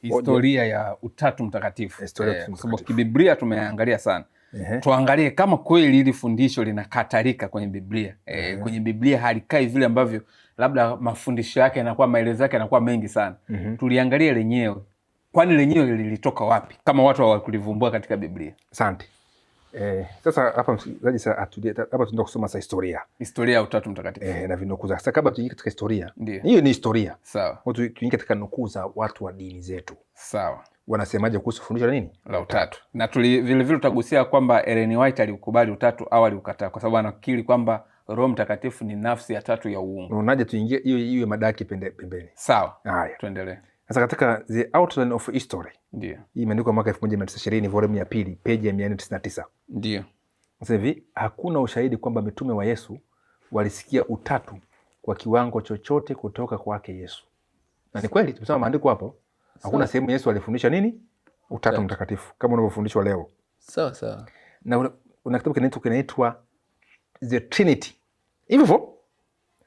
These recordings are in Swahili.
historia ya Utatu Mtakatifu. Kwa sababu kibiblia tumeangalia sana. Tuangalie kama kweli hili fundisho linakatarika kwenye Biblia. Kwenye Biblia halikai vile ambavyo labda mafundisho yake yanakuwa, maelezo yake yanakuwa mengi sana. Tuliangalia lenyewe. Kwani lenyewe lilitoka wapi kama watu hawakulivumbua katika Biblia? Asante. Sasa hapa msikilizaji, hapa tunaenda kusoma historia ya Utatu Mtakatifu. Na vinukuu. Sasa kabla tuingie katika historia, hiyo ni historia. Sawa. Tuingie katika nukuu za watu wa dini zetu. Sawa. Wanasemaje kuhusu fundisho la nini? La Utatu. Na vile vile tutagusia kwamba Ellen White alikubali Utatu au aliukataa, kwa sababu anakiri kwamba Roho Mtakatifu ni nafsi ya tatu ya uungu. Unaje tuingie hiyo madaki pembeni. Sawa. Haya. Tuendelee. Sasa katika The Outline of History. Ndio. Hii imeandikwa mwaka 1920, volume ya 2, page ya 499. Ndio. Sasa hivi hakuna ushahidi kwamba mitume wa Yesu walisikia utatu kwa kiwango chochote kutoka kwake Yesu. Na ni kweli tumesema maandiko hapo. Hakuna sehemu Yesu alifundisha nini? Utatu Mtakatifu kama unavyofundishwa leo. Sawa sawa. Na una kitabu kinaitwa The Trinity. Hivyo.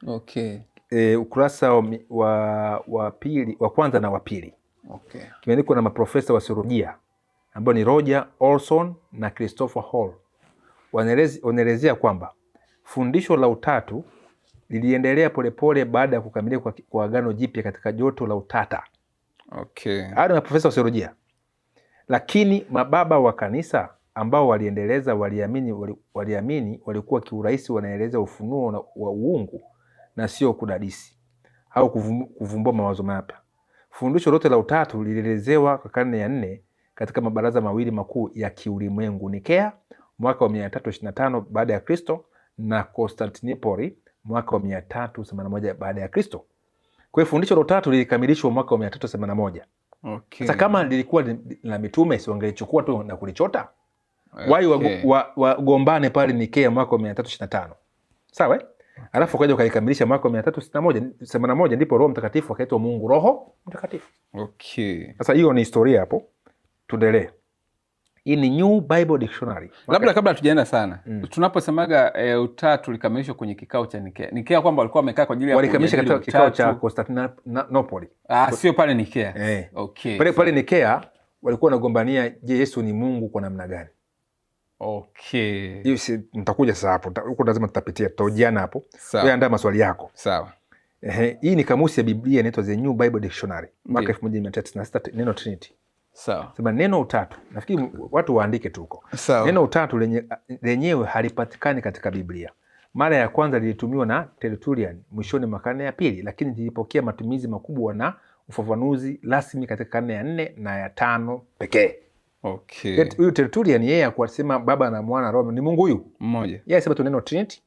Okay. Ukurasa wa pili, wa kwanza na wa pili. Okay. Kimeandikwa na maprofesa wa theolojia ambao ni Roger Olson na Christopher Hall. Wanaelezea kwamba fundisho la utatu liliendelea polepole baada ya kukamilika kwa Agano Jipya katika joto la utata. Okay. Hao ni maprofesa wa theolojia. Lakini mababa wa kanisa ambao waliamini walikuwa kiurahisi wanaeleza ufunuo wa uungu na sio kudadisi au kuvumbua mawazo mapya. Fundisho lote la utatu lilielezewa kwa karne ya 4 katika mabaraza mawili makuu ya kiulimwengu, Nikea mwaka wa 325 baada ya Kristo na Konstantinopoli mwaka wa 381 baada ya Kristo. Kwa hiyo fundisho la utatu lilikamilishwa mwaka wa 381. Okay. Sasa kama lilikuwa la mitume, si wangelichukua tu na kulichota? Wai wagombane pale Nikea mwaka wa 325. Sawa? Alafu kaja ukaikamilisha mwaka wa 381, ndipo Roho Mtakatifu akaitwa Mungu Roho Mtakatifu. Okay. Sasa hiyo ni historia hapo. Tuendelee. Hii ni New Bible Dictionary. Labda kabla tujaenda sana, tunaposemaga utatu likamilishwa kwenye kikao cha Nikea. Nikea kwamba walikuwa wamekaa kwa ajili ya walikamilisha katika kikao cha Konstantinopoli. Sio pale Nikea. Okay. Pale Nikea walikuwa wanagombania, je, Yesu ni Mungu kwa namna gani? Okay. Hiyo nitakuja sasa hapo. Huko lazima tutapitia, tutaojiana hapo. Wewe andaa maswali yako. Sawa. Hii ni kamusi ya Biblia inaitwa The New Bible Dictionary. Mwaka 1996, neno Trinity. Sawa. Sema neno utatu. Nafikiri watu waandike tu huko. Neno utatu lenyewe halipatikani katika Biblia. Mara ya kwanza lilitumiwa na Tertullian mwishoni mwa karne ya pili, lakini lilipokea matumizi makubwa na ufafanuzi rasmi katika karne ya 4 na ya 5 pekee. Okay. Huyu Tertullian yeye akwasema Baba na Mwana Roho ni Mungu huyu mmoja. Yeye asema tu neno Trinity,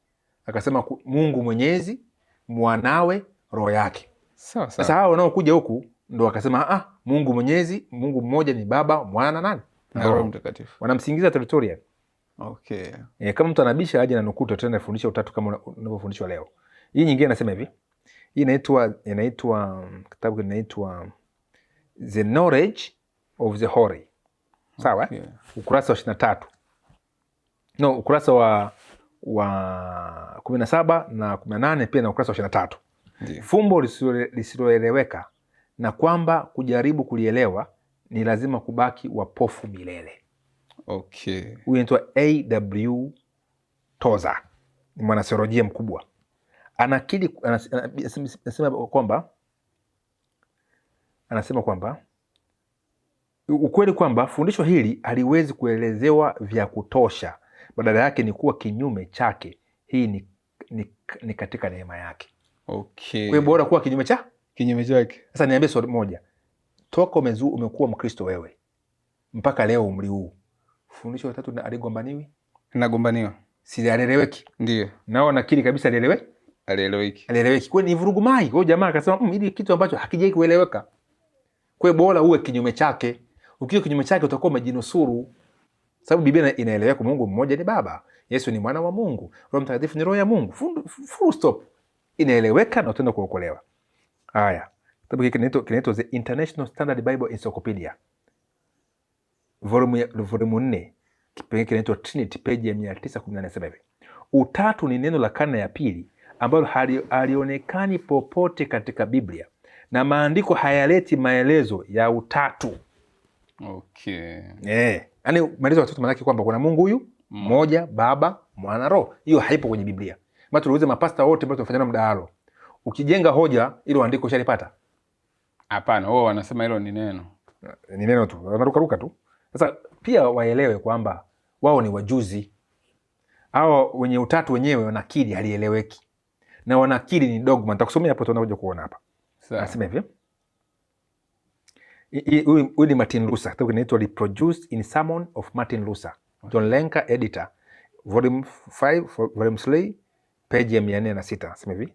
akasema Mungu Mwenyezi, Mwanawe, Roho yake. Sawa. Sasa hao wanaokuja huku ndo akasema Mungu Mwenyezi, Mungu mmoja ni Baba, Mwana na Roho Mtakatifu. Wanamsingiza Tertullian. Okay. Kama mtu anabisha aje na nukuu tena fundisha utatu kama unavyofundishwa leo. Hii nyingine anasema hivi. Hii inaitwa kitabu kinaitwa The Knowledge of the Holy. Sawa? Okay. Ukurasa wa 23. No, ukurasa wa 17 na 18 pia na ukurasa wa 23. Ndiyo. Fumbo lisiloeleweka na kwamba kujaribu kulielewa ni lazima kubaki wapofu milele. Okay. Huyu anaitwa A.W. Tozer. Ni mwanatheolojia mkubwa. Anasema kwamba ukweli kwamba fundisho hili haliwezi kuelezewa vya kutosha, badala yake ni kuwa kinyume chake. Hii ni katika neema yake. Okay. Kwa bora kuwa kinyume chake. Sasa niambie swali moja. Toka umekuwa Mkristo wewe mpaka leo umri huu, fundisho la tatu aligombaniwi? Nagombaniwa. Si alieleweki? Ndio. Nao nakiri kabisa alieleweki. Kwa ni vurugumai. Kwa jamaa akasema hili kitu ambacho hakijai kueleweka. Kwa bora uwe kinyume chake. Ukiwa kinyume chake utakuwa umejinusuru. Sababu Biblia inaeleweka Mungu mmoja ni Baba, Yesu ni mwana wa Mungu, Roho Mtakatifu ni roho ya Mungu. Full stop. Inaeleweka na utaenda kuokolewa. Haya. Kitabu hiki kinaitwa The International Standard Bible Encyclopedia. Volume 4. Kipengele kinaitwa Trinity, page ya 917 hivi. Utatu ni neno la karne ya pili ambalo halionekani popote katika Biblia na maandiko hayaleti maelezo ya utatu. Okay. Yaani maelezo ya utatu maana yake kwamba kuna Mungu huyu mmoja, Baba, Mwana, Roho. Hiyo haipo kwenye Biblia. Maana tuliuliza mapasta wote ambao tunafanya mdahalo. Ukijenga hoja ile andiko ushalipata? Hapana, wao wanasema hilo ni neno. Ni neno tu. Wanarukaruka tu. Sasa pia waelewe kwamba wao ni wajuzi. Hao wenye utatu wenyewe wanakiri halieleweki. Na wanakiri ni dogma. Nitakusomea hapo tunakuja kuona hapa. Nasema hivi. Huyu ni Martin Luther. Kitabu kinaitwa Reproduced in Sermon of Martin Luther. John Lenker editor. Volume 5, volume 3, page ya 406. Nasema hivi.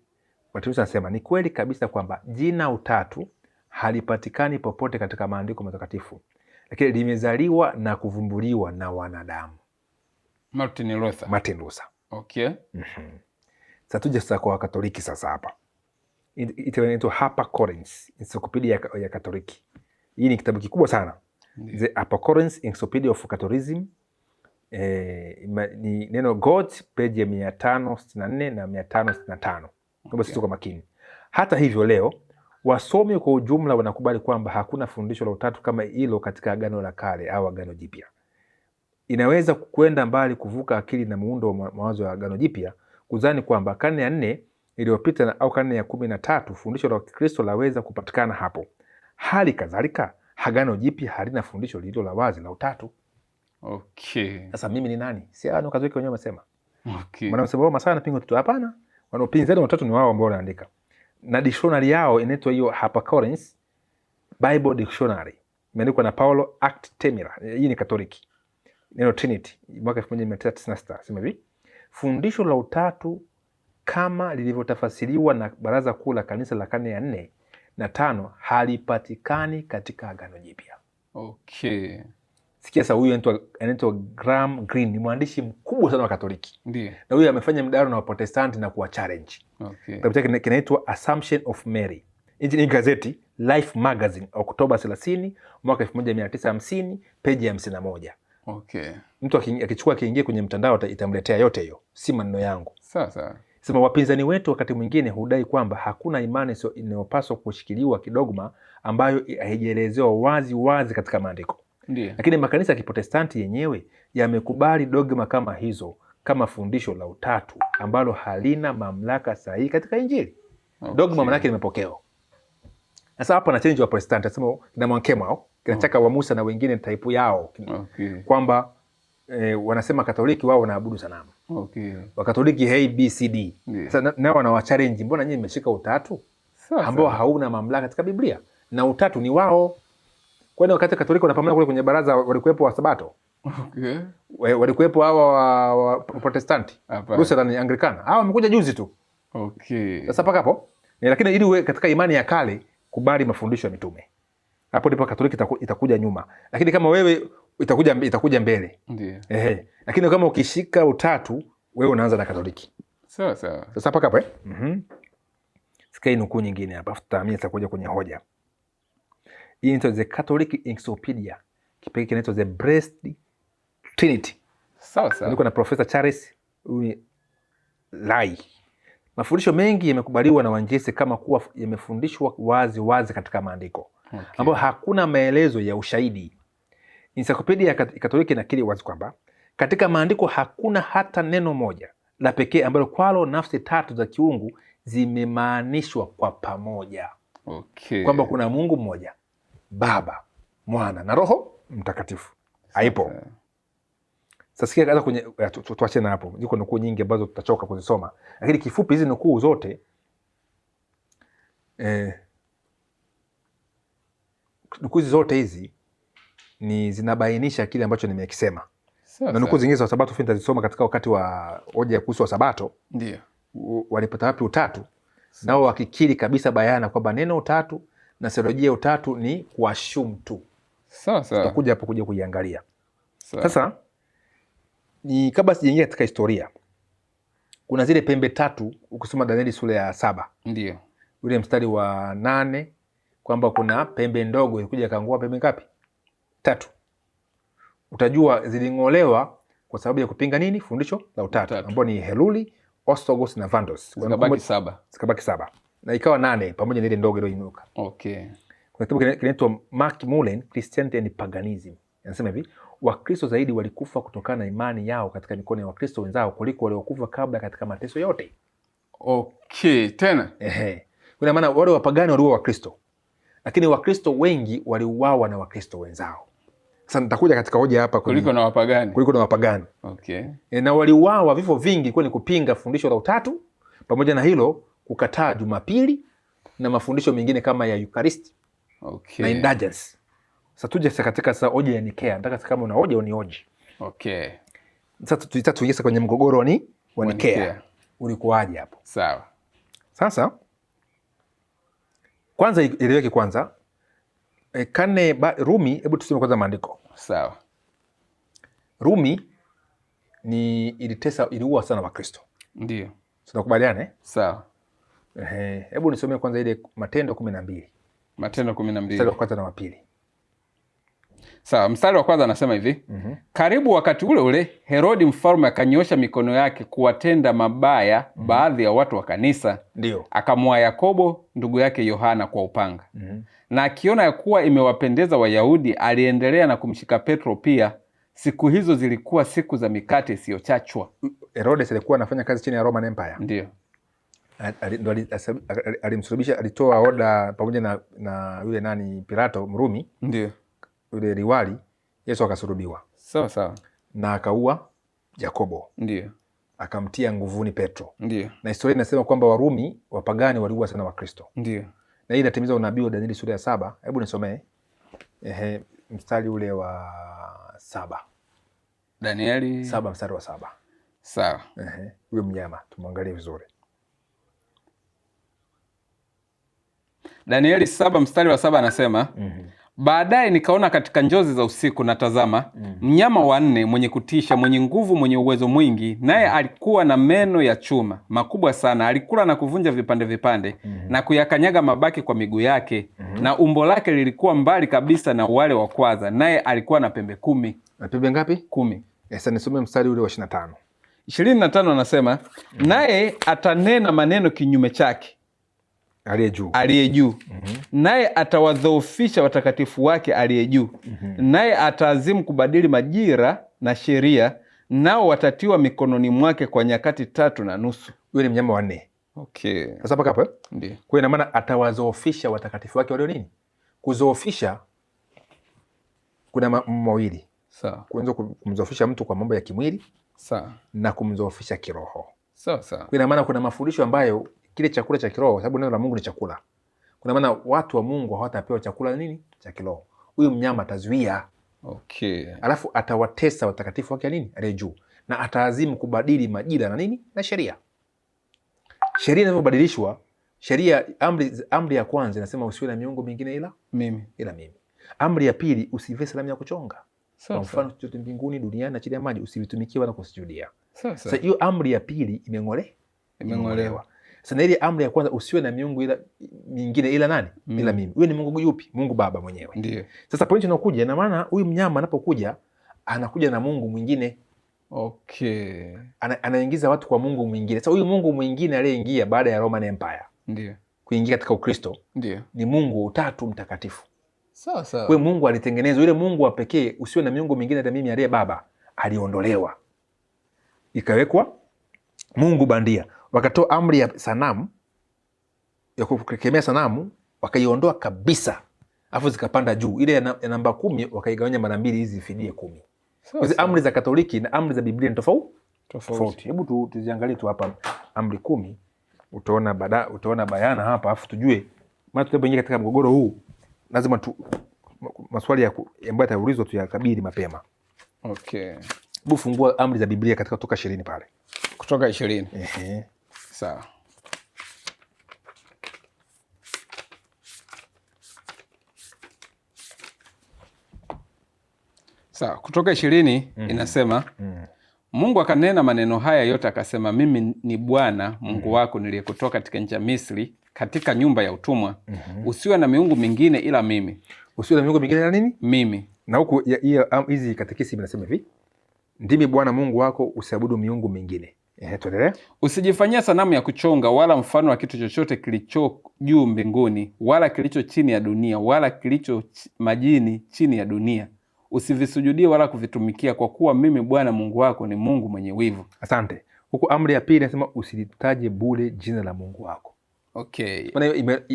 Martin Luther anasema ni kweli kabisa kwamba jina utatu halipatikani popote katika maandiko matakatifu, lakini limezaliwa na kuvumbuliwa na wanadamu. Martin Luther. Okay. Sasa tuje sasa kwa Katoliki sasa hapa. Inaitwa HarperCollins Encyclopedia ya Katoliki. Hii ni kitabu kikubwa sana. The HarperCollins Encyclopedia of Catholicism. Ni neno God, page ya 564 na 565. Kwa sisi tuko makini. Hata hivyo leo wasomi kwa ujumla wanakubali kwamba hakuna fundisho la utatu kama hilo katika Agano la Kale au Agano Jipya. Inaweza kwenda mbali kuvuka akili na muundo wa mawazo ya Agano Jipya kudhani kwamba karne ya 4 iliyopita au karne ya 13 fundisho la Kristo laweza kupatikana hapo. Hali kadhalika Agano Jipya halina fundisho lililo la wazi la utatu. Okay. Sasa mimi ni nani? Si hao Wakatoliki wenyewe wamesema. Okay. Wanasema masana pingo tu, hapana. Wanaopinzani watatu ni wao ambao wanaandika. Na dictionary yao inaitwa hiyo HarperCollins Bible Dictionary. Imeandikwa na Paulo Actemira. Hii ni Katoliki. Neno Trinity mwaka 1996. Sema hivi. Fundisho la utatu kama lilivyotafasiriwa na Baraza Kuu la Kanisa la karne ya 4 na 5 halipatikani katika Agano Jipya. Okay. Sikia sasa, huyu anaitwa Graham Greene, ni mwandishi mkubwa sana wa Katoliki. Ndiyo. Na huyu amefanya mdahalo na Waprotestanti na kuwa challenge. Okay. Kitabu chake kinaitwa Assumption of Mary. Hii ni gazeti Life Magazine, Oktoba 30 mwaka 1950, peji ya 51. Okay. Mtu akichukua akiingia kwenye mtandao itamletea yote hiyo, si maneno yangu. Sasa sema wapinzani wetu wakati mwingine hudai kwamba hakuna imani inayopaswa kushikiliwa kidogma ambayo haijaelezewa wazi wazi katika maandiko. Ndiyo. Lakini makanisa ya Kiprotestanti yenyewe yamekubali dogma kama hizo kama fundisho la utatu ambalo halina mamlaka sahihi katika Injili. Okay. Dogma maana yake ni mapokeo. Sasa hapa na change wa Protestanti nasema kina Mwankemao, kina Chaka wa Musa na wengine type yao. Okay. Kwamba wanasema Katoliki wao wanaabudu sanamu. Okay. Wakatoliki ABCD. Sasa nao wana challenge, mbona nyinyi mmeshika utatu ambao hauna mamlaka katika Biblia? Na utatu ni wao. Kwani wakati Katoliki wanapambana kule kwenye baraza walikuwepo wa Sabato? Okay. Walikuwepo hawa wa Protestanti, Lutheran, Anglikana. Hawa wamekuja juzi tu. Okay. Sasa paka hapo. Lakini ili uwe katika imani ya kale, kubali mafundisho ya mitume. Hapo ndipo Katoliki itakuja nyuma. Lakini kama wewe itakuja mbele. Ndiyo. Lakini kama ukishika utatu, wewe unaanza na Katoliki. Sawa sawa. Sasa paka hapo Sikai nukuu nyingine hapa, tutahamia itakuja kwenye hoja. Hii inaitwa The Catholic Encyclopedia. Kipekee kinaitwa The Blessed Trinity. Sawa sawa. Niko na Professor Charles Lai. Mafundisho mengi yamekubaliwa na wanjesi kama kuwa yamefundishwa wazi wazi katika maandiko. Okay. Ambapo hakuna maelezo ya ushahidi. Encyclopedia ya Katoliki inakiri wazi kwamba katika maandiko hakuna hata neno moja la pekee ambalo kwalo nafsi tatu za kiungu zimemaanishwa kwa pamoja. Okay. Kwamba kuna Mungu mmoja, Baba, Mwana na Roho Mtakatifu. Haipo. Sasa sikia kaza kwenye tuache na hapo. Ziko nukuu nyingi ambazo tutachoka kuzisoma. Lakini kifupi hizi nukuu zote nukuu zote hizi ni zinabainisha kile ambacho nimekisema. Na nukuu zingine za Sabato nitazisoma katika wakati wa hoja kuhusu wa Sabato. Ndio. Walipata wapi utatu? Nao wakikiri kabisa bayana kwamba neno utatu na theolojia utatu ni kuassume tu. Sawa sawa. Tutakuja hapo kuja kuiangalia. Sasa ni kabla sijaingia katika historia. Kuna zile pembe tatu ukisoma Danieli sura ya 7. Ndio. Ule mstari wa 8 kwamba kuna pembe ndogo ilikuja kaangua pembe ngapi? 3. Utajua ziling'olewa kwa sababu ya kupinga nini? Fundisho la utatu. Ambao ni Heluli, Ostrogoth na Vandos. Zikabaki 7. Zikabaki 7. na ikawa 8 pamoja na ile ndogo iliyoinuka. Okay. Kuna kitabu kinaitwa Mark Mullen, Christianity and Paganism. Anasema hivi, Wakristo zaidi walikufa kutokana na imani yao katika mikono ya Wakristo wenzao kuliko waliokufa kabla katika mateso yote. Okay, tena. Kuna maana wale wapagani waliuawa Wakristo, lakini Wakristo wengi waliuawa na Wakristo wenzao. Sasa nitakuja katika hoja hapa kuliko na wapagani. Okay. Na waliuawa vifo vingi kwa ni kupinga fundisho la Utatu, pamoja na hilo kukataa Jumapili na mafundisho mengine kama ya Eucharisti. Okay. Na indulgence. Sasa tuje katika hoja ya Nikea. Nataka kama una hoja unioje. Okay. Sasa tuingie kwenye mgogoro wa Nikea. Ulikuwaje hapo? Sawa. Sasa kwanza ileweke kwanza Rumi, hebu tuseme kwanza maandiko. Sawa. Rumi iliua sana Wakristo. Ndio. Tunakubaliana Sawa. Hebu nisomee kwanza ile Matendo 12. Matendo 12. Mstari wa kwanza na wa pili. Sawa, mstari wa kwanza anasema hivi. Karibu wakati ule ule Herodi mfalme akanyosha mikono yake kuwatenda mabaya baadhi ya watu wa kanisa. Ndio. Akamua Yakobo ndugu yake Yohana kwa upanga. Na akiona ya kuwa imewapendeza Wayahudi, aliendelea na kumshika Petro pia. Siku hizo zilikuwa siku za mikate isiyochachwa. Herode alikuwa anafanya kazi chini ya Roman Empire. Ndio. Alimsulubisha, alitoa oda pamoja na yule Pilato Mrumi. Ndio. Yule liwali, Yesu akasulubiwa. Sawa sawa. Na akaua Yakobo. Ndio. Akamtia nguvuni Petro. Ndio. Na historia inasema kwamba Warumi wapagani waliua sana Wakristo. Ndio. Na hii inatimiza unabii wa Danieli sura ya 7. Hebu nisomee mstari ule wa 7. Danieli 7 mstari wa 7. Sawa. Huyo mnyama tumwangalie vizuri. Danieli 7 mstari wa 7 anasema, baadaye nikaona katika njozi za usiku, na tazama, mnyama wa 4 mwenye kutisha, mwenye nguvu, mwenye uwezo mwingi, naye alikuwa na meno ya chuma makubwa sana. Alikula na kuvunja vipande vipande na kuyakanyaga mabaki kwa miguu yake, na umbo lake lilikuwa mbali kabisa na wale wa kwanza, naye alikuwa na pembe 10. Na pembe ngapi? 10. Sasa nisome mstari ule wa 25. 25 anasema, naye atanena maneno kinyume chake aliye juu. Naye atawadhoofisha watakatifu wake aliye juu. Naye ataazimu kubadili majira na sheria, nao watatiwa mikononi mwake kwa nyakati 3.5. Huyo ni mnyama wa 4. Okay. Sasa mpaka hapo? Ndio. Kwa ina maana atawadhoofisha watakatifu wake walio nini? Kudhoofisha kuna mawili. Sawa. Kwanza kumdhoofisha mtu kwa mambo ya kimwili. Sawa. Na kumdhoofisha kiroho. Sawa sawa. Kwa ina maana kuna mafundisho ambayo kile chakula cha kiroho, sababu neno la Mungu ni chakula. Kuna maana watu wa Mungu hawatapewa chakula nini? Cha kiroho. Huyu mnyama atazuia. Okay. Alafu atawatesa watakatifu wake nini? Aliye juu. Na ataazimu kubadili majira na nini? Na sheria. Sheria inavyobadilishwa, amri ya kwanza inasema usiwe na miungu mingine ila mimi. Amri ya pili, usivae sanamu ya kuchonga. Kwa mfano chochote mbinguni, duniani na chini ya maji usivitumikie wala kusujudia. Sasa hiyo amri ya pili imeng'olewa. Sasa ile amri ya kwanza, usiwe na miungu mingine ila nani? Ila mimi. Huyo ni Mungu yupi? Mungu Baba mwenyewe. Ndio. Sasa pointi inakuja, na maana huyu mnyama anapokuja anakuja na Mungu mwingine. Okay. Anaingiza watu kwa Mungu mwingine. Sasa huyu Mungu mwingine aliyeingia baada ya Roman Empire, ndio, kuingia katika Ukristo, ndio, ni Mungu Utatu Mtakatifu. Sawa sawa. Kwa Mungu alitengenezwa, yule Mungu wa pekee, usiwe na miungu mingine hata mimi aliye Baba, aliondolewa. Ikawekwa Mungu bandia. Wakatoa amri ya sanamu, ya kukemea sanamu, wakaiondoa kabisa. Alafu zikapanda juu. Ile ya namba 10 wakaigawanya mara 2 hizi zifidie 10. Hizi amri za Katoliki na amri za Biblia ni tofauti. Hebu tuziangalie tu hapa amri 10. Utaona bayana hapa, afu tujue maana tunapoingia katika mgogoro huu lazima maswali ambayo yataulizwa tuyakabili mapema. Okay. Hebu fungua amri za Biblia katika Kutoka 20 pale. Kutoka 20. Sawa. Sawa, Kutoka 20 inasema Mungu akanena maneno haya yote akasema, mimi ni Bwana Mungu wako niliyekutoa katika nchi ya Misri, katika nyumba ya utumwa. Usiwe na miungu mingine ila mimi. Usiwe na miungu mingine ila nini? Mimi. Na huku hizi katekisimu inasema hivi, ndimi Bwana Mungu wako, usiabudu miungu mingine. Tuendelee. Usijifanyia sanamu ya kuchonga wala mfano wa kitu chochote kilicho juu mbinguni wala kilicho chini ya dunia wala kilicho majini chini ya dunia. Usivisujudie wala kuvitumikia, kwa kuwa mimi Bwana Mungu wako ni Mungu mwenye wivu. Asante. Huku amri ya pili inasema usilitaje bure jina la Mungu wako. Okay.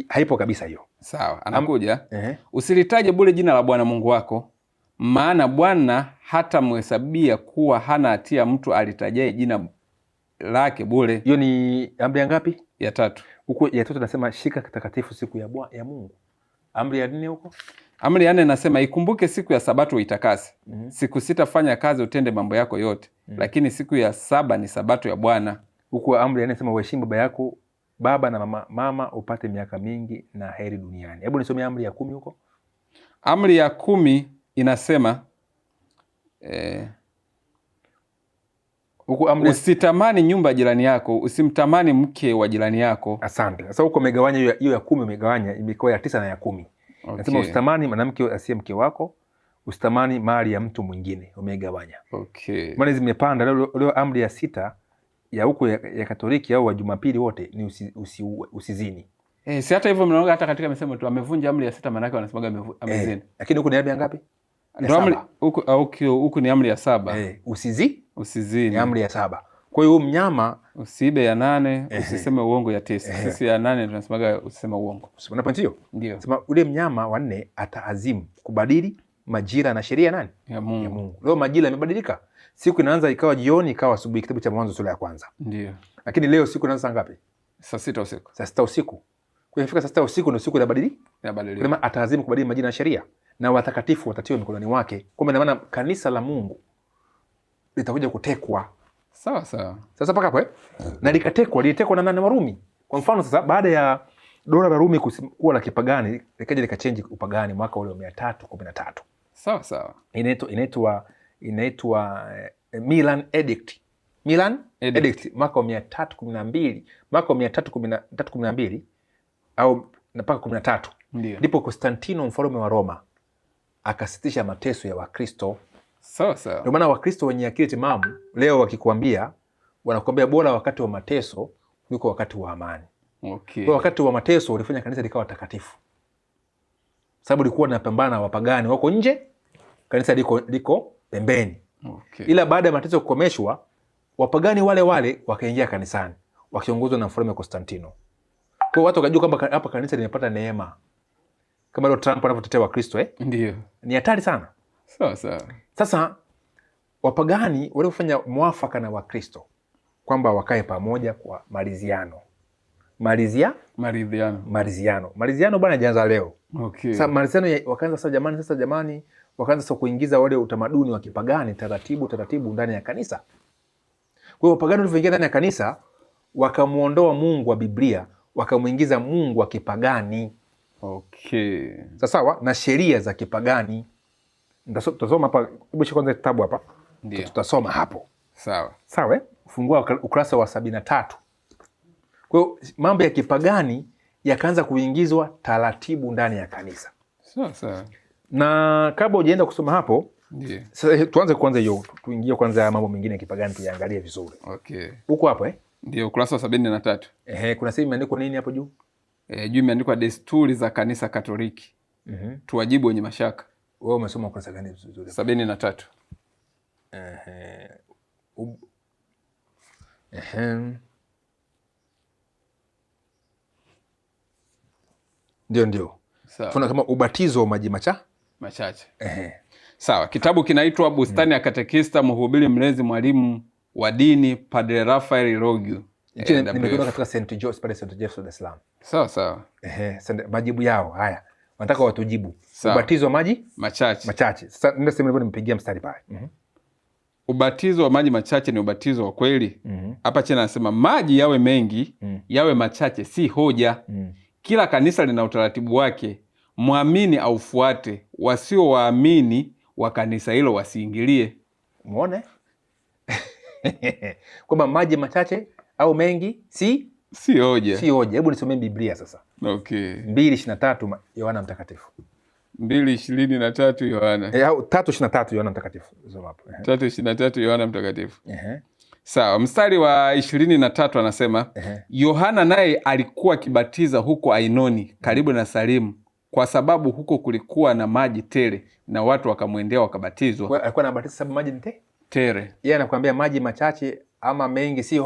Haipo kabisa hiyo. Sawa, anakuja. Usilitaje bure jina la Bwana Mungu wako, maana Bwana hata mhesabia kuwa hana hatia mtu alitajaye jina lake bure. Hiyo ni amri ya ngapi? Ya 3. Huko ya 3 nasema shika kitakatifu siku ya Mungu. Amri ya 4 huko? Amri ya 4 nasema ikumbuke siku ya Sabato uitakase. Siku 6 fanya kazi utende mambo yako yote. Lakini siku ya 7 ni Sabato ya Bwana. Huko amri ya 4 nasema uheshimu baba na mama upate miaka mingi na heri duniani. Hebu nisomee amri ya 10 huko. Amri ya 10 inasema usitamani nyumba ya jirani yako, usimtamani mke wa jirani yako. Asante. Sasa huko umegawanya hiyo ya 10, umegawanya imekuwa ya 9 na ya 10. Okay. Nasema usitamani mwanamke asiye mke wako, usitamani mali ya mtu mwingine, umegawanya. Okay. Maana zimepanda leo amri ya 6 ya huko ya Katoliki au wa Jumapili wote ni usizini. Si hata hivyo mnaona hata katika misemo tu amevunja amri ya 6 maana yake wanasemaga amezini. Lakini huko ni amri ngapi? Ndio amri huko ni amri ya 7. Usizini. Ni amri ya 7. Kwa hiyo mnyama usiibe ya 8, usiseme uongo ya 9. Sisi ya 8 tunasemaga usiseme uongo. Unaona point hiyo? Ndio. Sema ule mnyama wa 4 ataazimu kubadili majira na sheria nani? Ya Mungu. Leo majira yamebadilika. Siku inaanza ikawa jioni ikawa asubuhi, kitabu cha Mwanzo sura ya 1. Ndio. Lakini leo siku inaanza saa ngapi? Saa 6 usiku. Saa 6 usiku. Kwa hiyo saa 6 usiku ndio siku inabadilika. Kwa ataazimu kubadili majira na sheria, na watakatifu watatiwa mikononi mwake. Kwa maana kanisa la Mungu litakuja kutekwa. Sawa sawa. Sasa paka hapo na lilitekwa na nani? Warumi. Kwa mfano sasa baada ya dola la Rumi kuwa la kipagani likaja likachange upagani mwaka ule wa 313. Sawa sawa. Inaitwa Milan Edict. Milan Edict mwaka wa 312, mwaka wa 312 au mpaka 13. Ndipo Konstantino mfalme wa Roma akasitisha mateso ya Wakristo. Sawa sawa. Ndio maana Wakristo wenye akili timamu leo wakikwambia, wanakuambia bora wakati wa mateso kuliko wakati wa amani. Okay. Kwa wakati wa mateso ulifanya kanisa likawa takatifu, sababu lilikuwa linapambana na wapagani wako nje, kanisa liko pembeni. Okay. Ila baada ya mateso kukomeshwa, wapagani wale wakaingia kanisani wakiongozwa na mfalme Konstantino. Kwa watu wakajua kwamba hapa kanisa limepata neema. Kama leo Trump anavyotetea Wakristo Ndio. Ni hatari sana. Sawa sawa. Sasa wapagani walifanya mwafaka na Wakristo kwamba wakae pamoja kwa maridhiano. Maridhiano bwana hajaanza leo. Okay. Sasa maridhiano wakaanza sasa jamani wakaanza kuingiza wale utamaduni wa kipagani taratibu ndani ya kanisa. Kwa hiyo wapagani walivyoingia ndani ya kanisa wakamuondoa Mungu wa Biblia, wakamuingiza Mungu wa kipagani. Okay. Sawa, na sheria za kipagani. Tutasoma hapa, hebu kwanza kitabu hapa. Ndio. Tutasoma hapo. Sawa. Fungua ukurasa wa 73. Kwa hiyo mambo ya kipagani yakaanza kuingizwa taratibu ndani ya kanisa. Sawa. Na kabla hujaenda kusoma hapo, ndio. Sasa tuanze kwanza hiyo, tuingie kwanza mambo mengine ya kipagani tuyaangalie vizuri. Okay. Huko hapo ndio ukurasa wa 73. Kuna sehemu imeandikwa nini hapo juu? Juu imeandikwa desturi za kanisa Katoliki. Tuwajibu wenye mashaka. Wewe umesoma ukurasa gani vizuri? 73. Ndio. Sawa. Tuna kama ubatizo wa maji machache. Sawa. Kitabu kinaitwa Bustani ya Katekista, mhubiri mlezi mwalimu wa dini Padre Rafael Rogu. Nimekuwa katika St. Joseph pale St. Joseph Dar es Salaam. Sawa. Majibu yao haya. Wanataka watujibu. Ubatizo wa maji machache. Sasa ndio sema hivyo, nimepigia mstari pale. Ubatizo wa maji machache ni ubatizo wa kweli? Hapa chini anasema maji yawe mengi, yawe machache si hoja. Kila kanisa lina utaratibu wake, muamini aufuate, wasio waamini wa kanisa hilo wasiingilie. Umeona? Kwamba maji machache au mengi si hoja. Hebu nisomee Biblia sasa. Okay. 2:23 Yohana Mtakatifu. 2:23 Yohana. Au 3:23 Yohana Mtakatifu. Soma hapo. 3:23 Yohana Mtakatifu. Sawa, mstari wa 23 anasema Yohana naye alikuwa akibatiza huko Ainoni karibu na Salimu, kwa sababu huko kulikuwa na maji tele, na watu wakamwendea wakabatizwa. Alikuwa anabatiza sababu maji ni tele. Yeye anakuambia maji machache ama mengi si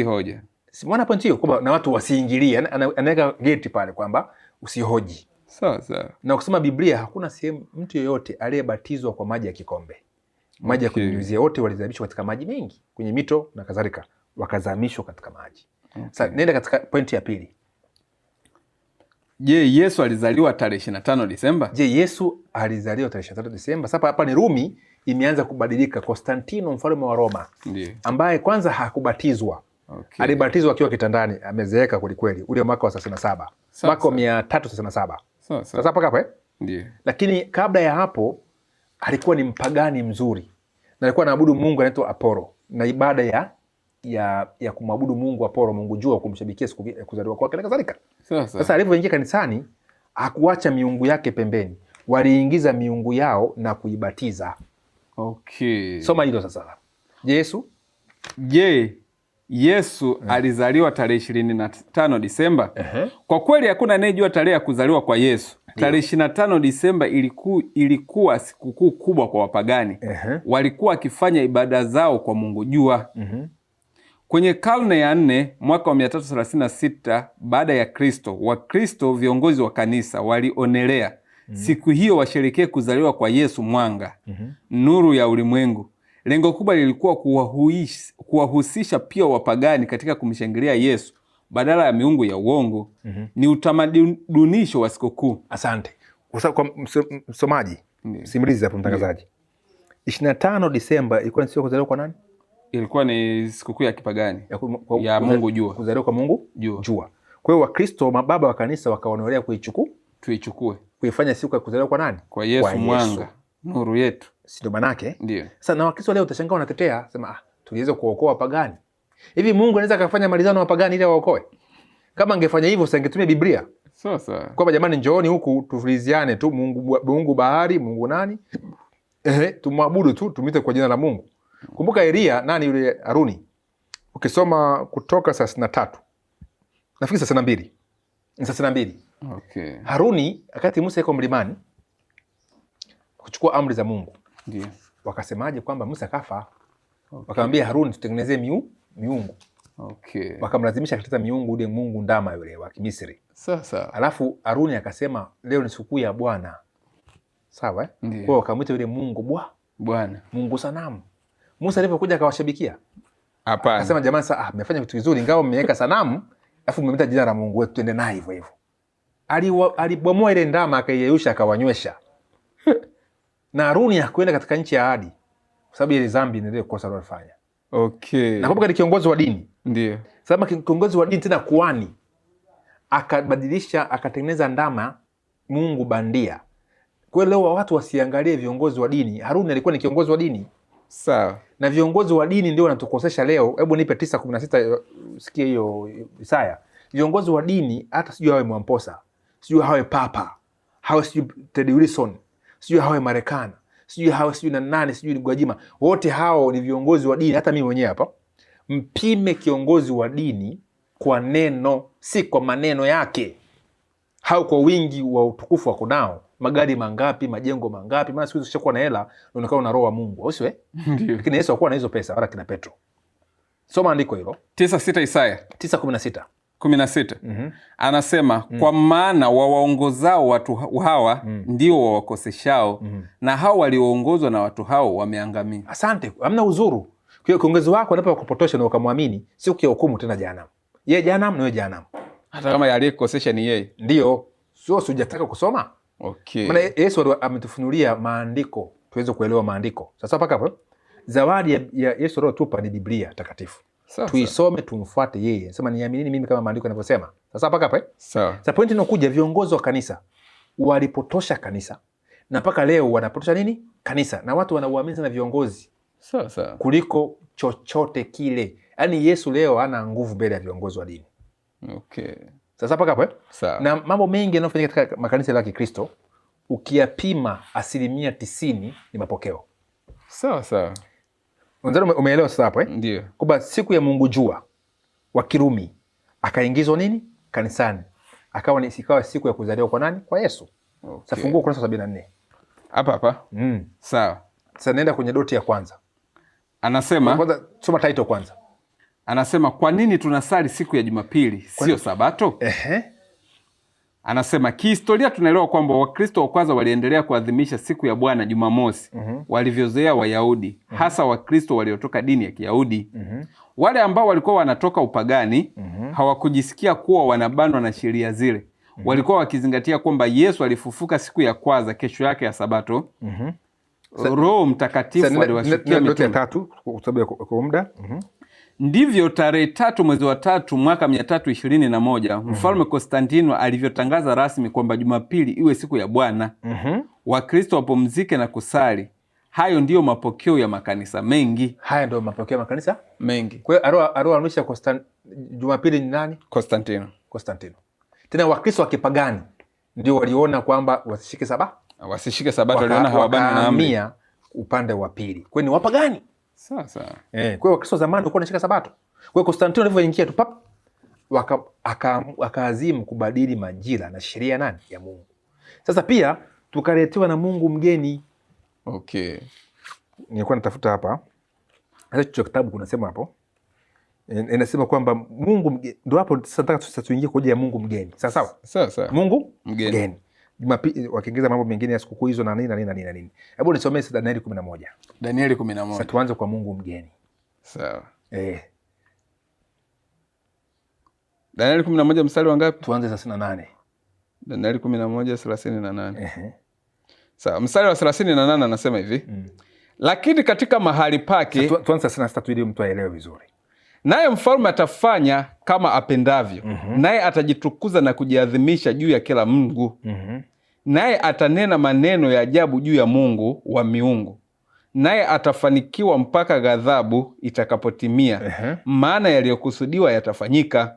hoja. Simona point hiyo kwamba na watu wasiingilie, anaweka geti pale kwamba usihoji. Sawa. Na kusema Biblia hakuna sehemu mtu yeyote aliyebatizwa kwa maji ya kikombe. Maji ya kunyunyizia, wote walizamishwa katika maji mengi, kwenye mito na kadhalika, wakazamishwa katika maji. Sasa nenda katika pointi ya pili. Je, Yesu alizaliwa tarehe 25 Disemba? Yesu alizaliwa tarehe 25 Disemba. Sasa hapa ni Rumi imeanza kubadilika. Konstantino mfalme wa Roma, ambaye kwanza hakubatizwa. Alibatizwa akiwa kitandani, amezeeka kweli kweli, ule mwaka wa 37. Mwaka wa 337. Sasa hapa hapo Ndiyo. Lakini kabla ya hapo alikuwa ni mpagani mzuri, na alikuwa anaabudu mungu anaitwa Apollo, na ibada ya kumwabudu mungu Apollo, mungu jua, kumshabikia siku ya kuzaliwa kwake na kadhalika. Sasa alipoingia kanisani hakuacha miungu yake pembeni, waliingiza miungu yao na kuibatiza. Soma hilo sasa. Yesu alizaliwa tarehe 25 Disemba? Kwa kweli hakuna anayejua tarehe ya kuzaliwa kwa Yesu. Tarehe 25 Disemba ilikuwa sikukuu kubwa kwa wapagani. Walikuwa wakifanya ibada zao kwa mungu jua. Kwenye karne ya 4 mwaka wa 336 baada ya Kristo, Wakristo viongozi wa kanisa walionelea siku hiyo washerekee kuzaliwa kwa Yesu, mwanga, nuru ya ulimwengu. Lengo kubwa lilikuwa kuwahusisha pia wapagani katika kumshangilia Yesu badala ya miungu ya uongo. Ni utamadunisho wa sikukuu. Asante. Kwa msomaji, simulizi hapo mtangazaji. 25 Disemba ilikuwa ni siku kuzaliwa kwa nani? Ilikuwa ni sikukuu ya kipagani ya mungu jua. Kuzaliwa kwa mungu jua. Kwa hiyo Wakristo, mababa wa kanisa wakaonelea tuichukue kuifanya siku ya kuzaliwa kwa nani? Kwa Yesu, mwanga, nuru yetu. Ndio manake. Ndio. Sasa na Wakristo leo utashangaa wanatetea, sema tuliweza kuokoa wapagani. Hivi Mungu anaweza kufanya malizano wa wapagani ili waokoe? Kama angefanya hivyo usingetumia Biblia. Sasa. Kwamba jamani, njooni huku tufuliziane tu, Mungu bahari, Mungu nani? Tumwabudu tu, tumite kwa jina la Mungu. Kumbuka Elia, nani yule Haruni? Ukisoma Kutoka 33. Nafikiri 32. 32. Haruni wakati Musa yuko mlimani kuchukua amri za Mungu. Ndio. Wakasemaje kwamba Musa kafa. Wakamwambia Haruni, tutengenezee miungu. Wakamlazimisha katika miungu ule mungu ndama yule wa Kimisri. Sasa. Alafu Haruni akasema leo ni sikukuu ya Bwana. Sawa eh? Kwa wakamwita yule mungu Bwana. Mungu sanamu. Musa alipokuja akawashabikia. Hapana. Akasema jamani, sasa mmefanya vitu vizuri, ingawa mmeweka sanamu, alafu mmemeta jina la Mungu wetu, twende naye hivyo hivyo. Alibomoa ile ndama akaiyeyusha akawanywesha. Na Haruni hakwenda katika nchi ya ahadi kwa sababu ile dhambi ndio kosa alilofanya. Na kumbuka ni kiongozi wa dini. Ndio. Sababu kiongozi wa dini tena kuhani akabadilisha, akatengeneza ndama mungu bandia. Kwa leo watu wasiangalie viongozi wa dini. Haruni alikuwa ni kiongozi wa dini. Sawa. Na viongozi wa dini ndio wanatukosesha leo. Hebu nipe 9:16 sikia hiyo Isaya. Viongozi wa dini hata sijui hawe Mwamposa, sijui hawe Papa, hawe sijui Teddy Wilson, sijui hawe Marekani, sijui hawe sijui na nani, sijui ni Gwajima. Wote hao ni viongozi wa dini. Hata mimi mwenyewe hapa. Mpime kiongozi wa dini kwa neno, si kwa maneno yake. Hao kwa wingi wa utukufu wako nao. Magari mangapi, majengo mangapi, maana siku hizo ushakuwa na hela, unaonekana una roho wa Mungu, au sio? Ndio. Lakini Yesu hakuwa na hizo pesa wala kina Petro. Soma andiko hilo. 9:6 Isaya. 9:16. 16. Anasema kwa maana wawaongozao watu hawa ndio wawakoseshao, na hao walioongozwa na watu hao wameangamia. Asante. Hamna uzuru. Kwa hiyo kiongozi wako anapokupotosha na ukamwamini, si ukihukumu tena jehanamu. Yeye jehanamu na wewe jehanamu. Hata kama aliyekosesha ni yeye. Ndio. Sio hujataka kusoma. Maana Yesu ametufunulia maandiko tuweze kuelewa maandiko. Sasa mpaka hapo zawadi ya Yesu aliyotupa ni Biblia takatifu. Tuisome, tumfuate yeye. Sema niamini mimi kama maandiko yanavyosema. Sasa mpaka hapo sawa. Sasa pointi inakuja, viongozi wa kanisa walipotosha kanisa na mpaka leo wanapotosha nini? Kanisa. Na watu wanauamini sana viongozi. Sawa. Kuliko chochote kile. Yaani Yesu leo hana nguvu mbele ya viongozi wa dini. Sasa mpaka hapo sawa. Na mambo mengi yanayofanyika katika makanisa ya Kikristo ukiyapima 90% ni mapokeo. Sawa. Umeelewa sasa hapo Ndio. Kwamba siku ya Mungu jua wa Kirumi akaingizwa nini? Kanisani. Ikawa siku ya kuzaliwa kwa nani? Kwa Yesu. Okay. Sasa fungua ukurasa 74. Hapa. Sawa. Sasa nenda kwenye doti ya kwanza. Anasema, kwanza soma title kwanza. Anasema kwa nini tunasali siku ya Jumapili sio Sabato? Anasema kihistoria tunaelewa kwamba Wakristo wa kwanza waliendelea kuadhimisha siku ya Bwana Jumamosi walivyozoea Wayahudi, hasa Wakristo waliotoka dini ya Kiyahudi. Wale ambao walikuwa wanatoka upagani hawakujisikia kuwa wanabanwa na sheria zile. Walikuwa wakizingatia kwamba Yesu alifufuka siku ya kwanza, kesho yake ya Sabato. Roho Mtakatifu aliwashukia mitume. Ndivyo tarehe 3 mwezi wa 3 mwaka 321 Mfalme Konstantino alivyotangaza rasmi kwamba Jumapili iwe siku ya Bwana. Wakristo wapumzike na kusali. Hayo ndiyo mapokeo ya makanisa mengi. Haya ndio mapokeo ya makanisa mengi. Kwa hiyo aliyoanzisha Jumapili ni nani? Konstantino. Tena Wakristo wa kipagani ndio waliona kwamba wasishike Sabato, waliona hawabani na amri upande wa pili. Kwa hiyo ni wapagani. Sasa. Kwa hiyo Wakristo zamani walikuwa wanashika Sabato. Kwa hiyo Konstantino alivyoingia tu akaazimu kubadili majira na sheria nani? Ya Mungu. Sasa pia tukaletewa na Mungu mgeni. Okay. Nilikuwa natafuta hapa. Sasa hicho kitabu kunasema hapo. Inasema kwamba Mungu ndio hapo sasa tuingie kwa ya Mungu mgeni. Sawa? Mungu mgeni. Jumapili wakiingiza mambo mengine ya sikukuu hizo na nini. Hebu nisomee Danieli 11. Danieli 11. Sasa tuanze kwa Mungu mgeni. Sawa. Danieli 11 mstari wa ngapi? Tuanze 38. Danieli 11:38. Sawa, mstari wa 38 anasema hivi. Lakini katika mahali pake, tuanze 33 ili mtu aelewe vizuri. Naye mfalme atafanya kama apendavyo. Naye atajitukuza na kujiadhimisha juu ya kila Mungu. Naye atanena maneno ya ajabu juu ya Mungu wa miungu. Naye atafanikiwa mpaka ghadhabu itakapotimia. Maana yaliyokusudiwa yatafanyika.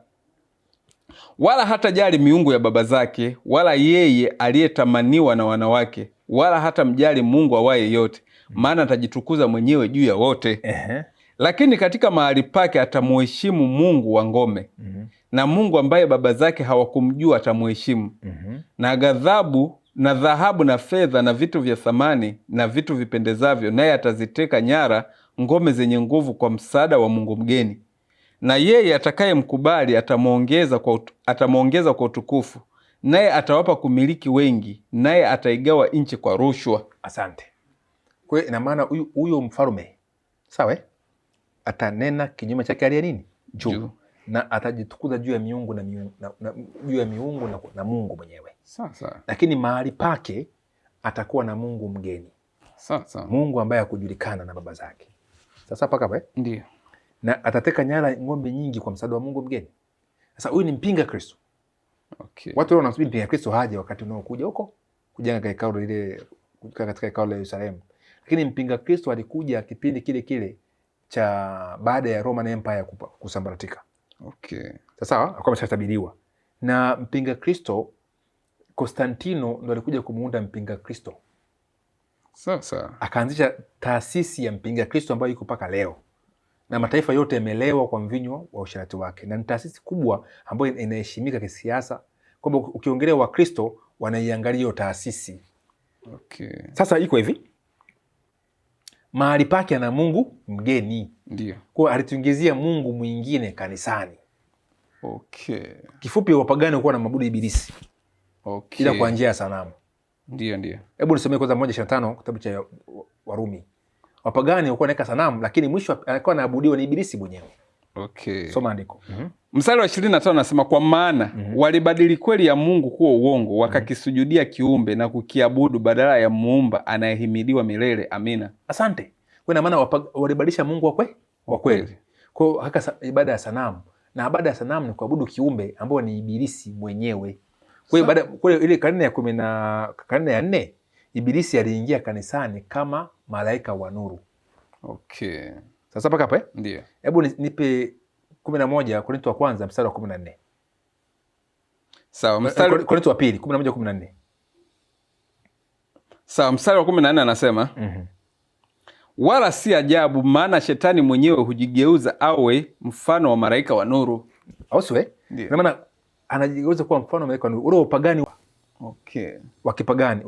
Wala hatajali miungu ya baba zake, wala yeye aliyetamaniwa na wanawake, wala hata mjali Mungu awaye yote, maana atajitukuza mwenyewe juu ya wote. Lakini katika mahali pake atamuheshimu Mungu wa ngome. Na Mungu ambaye baba zake hawakumjua atamuheshimu. Na ghadhabu na dhahabu na fedha na vitu vya thamani na vitu vipendezavyo, naye ataziteka nyara ngome zenye nguvu kwa msaada wa Mungu mgeni. Na yeye atakaye mkubali atamuongeza kwa utukufu, naye atawapa kumiliki wengi, naye ataigawa nchi kwa rushwa. Asante. Kwa hiyo ina maana huyo mfalme, sawa, atanena kinyume chake aliye nini? Juu. Na atajitukuza juu ya miungu na Mungu mwenyewe. Sasa. Lakini mahali pake atakuwa na Mungu mgeni. Sasa. Mungu ambaye hakujulikana na baba zake. Sasa paka hapa ndio. Na atateka nyara ng'ombe nyingi kwa msaada wa Mungu mgeni. Sasa huyu ni mpinga Kristo. Okay. Watu wao wanasubiri mpinga Kristo haje wakati unaokuja huko kujenga hekalu ile katika hekalu la Yerusalemu. Lakini mpinga Kristo alikuja kipindi kile cha baada ya Roman Empire kusambaratika. Okay. Sasa alikuwa ameshatabiriwa. Na mpinga Kristo Konstantino ndo alikuja kumuunda mpinga Kristo. Sasa akaanzisha taasisi ya mpinga Kristo ambayo iko mpaka leo. Na mataifa yote yamelewa kwa mvinyo wa usharati wake. Na ni taasisi kubwa ambayo inaheshimika kisiasa, kwamba ukiongelea Wakristo wanaiangalia hiyo taasisi. Okay. Sasa iko hivi. Mahali pake ana Mungu mgeni. Ndio. Kwa alituingizia Mungu mwingine kanisani. Okay. Kifupi wapagani walikuwa na mabudu ibilisi. Okay. Ila kwa njia ya sanamu. Ndio. Hebu nisomee kwanza 1:25 kitabu cha Warumi. Wapagani walikuwa wanaweka sanamu, lakini mwisho alikuwa anaabudiwa ni ibilisi mwenyewe. Okay. Soma andiko. Mstari wa 25 anasema kwa maana walibadili kweli ya Mungu kuwa uongo, wakakisujudia kiumbe na kukiabudu badala ya muumba anayehimidiwa milele. Amina. Asante. Kwa maana walibadilisha Mungu wa kweli. Kwa haka ibada ya sanamu, na ibada ya sanamu ni kuabudu kiumbe ambao ni ibilisi mwenyewe. Kwa hiyo baada ile karne ya 10 na karne ya 4 ibilisi aliingia kanisani kama malaika wa nuru. Okay. Sasa paka hapa Ndio. Hebu nipe 11 Korintho wa kwanza mstari wa 14. Sawa, mstari Korintho wa pili 11:14. Sawa, mstari wa 14 anasema wala si ajabu, maana shetani mwenyewe hujigeuza awe mfano wa malaika wa nuru. Au sio? Na maana anajigeuza kuwa mfano wa malaika wa nuru. Ule upagani wa kipagani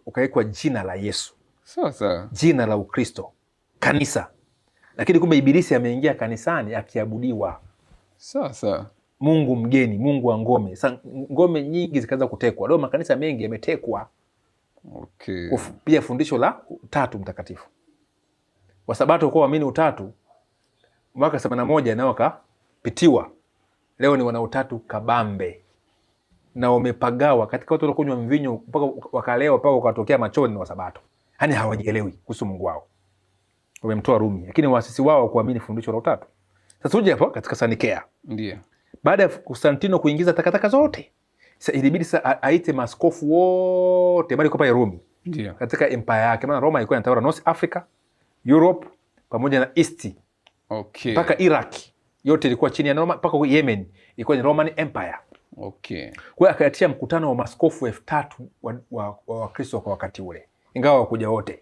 ukawekwa jina la Yesu. Sawa. Jina la Ukristo, kanisa. Lakini kumbe ibilisi ameingia kanisani akiabudiwa. Sawa. Mungu mgeni, Mungu wa ngome. Sasa ngome nyingi zikaanza kutekwa. Leo makanisa mengi yametekwa. Pia fundisho la Utatu Mtakatifu. Wasabato kwa waamini Utatu mwaka 81 nao wakapitiwa. Leo ni wana Utatu kabambe. Na wamepagawa katika watu walikunywa mvinyo mpaka wakalewa mpaka wakatokea machoni na Wasabato. Yaani hawajielewi kuhusu Mungu wao. Wamemtoa Rumi, lakini waasisi wao kuamini fundisho la Utatu. Sasa uje hapo katika Sanikea. Ndio. Baada ya Konstantino kuingiza takataka zote, sasa ilibidi sasa aite maaskofu wote bali kwa Rumi. Ndio. Katika empire yake, maana Roma ilikuwa inatawala North Africa, Europe pamoja na East. Mpaka Iraq yote ilikuwa chini ya Roma, mpaka Yemen ilikuwa ni Roman Empire. Kwa akayatia mkutano wa maaskofu 3000 wa Wakristo kwa wakati ule. Ingawa wakuja wote.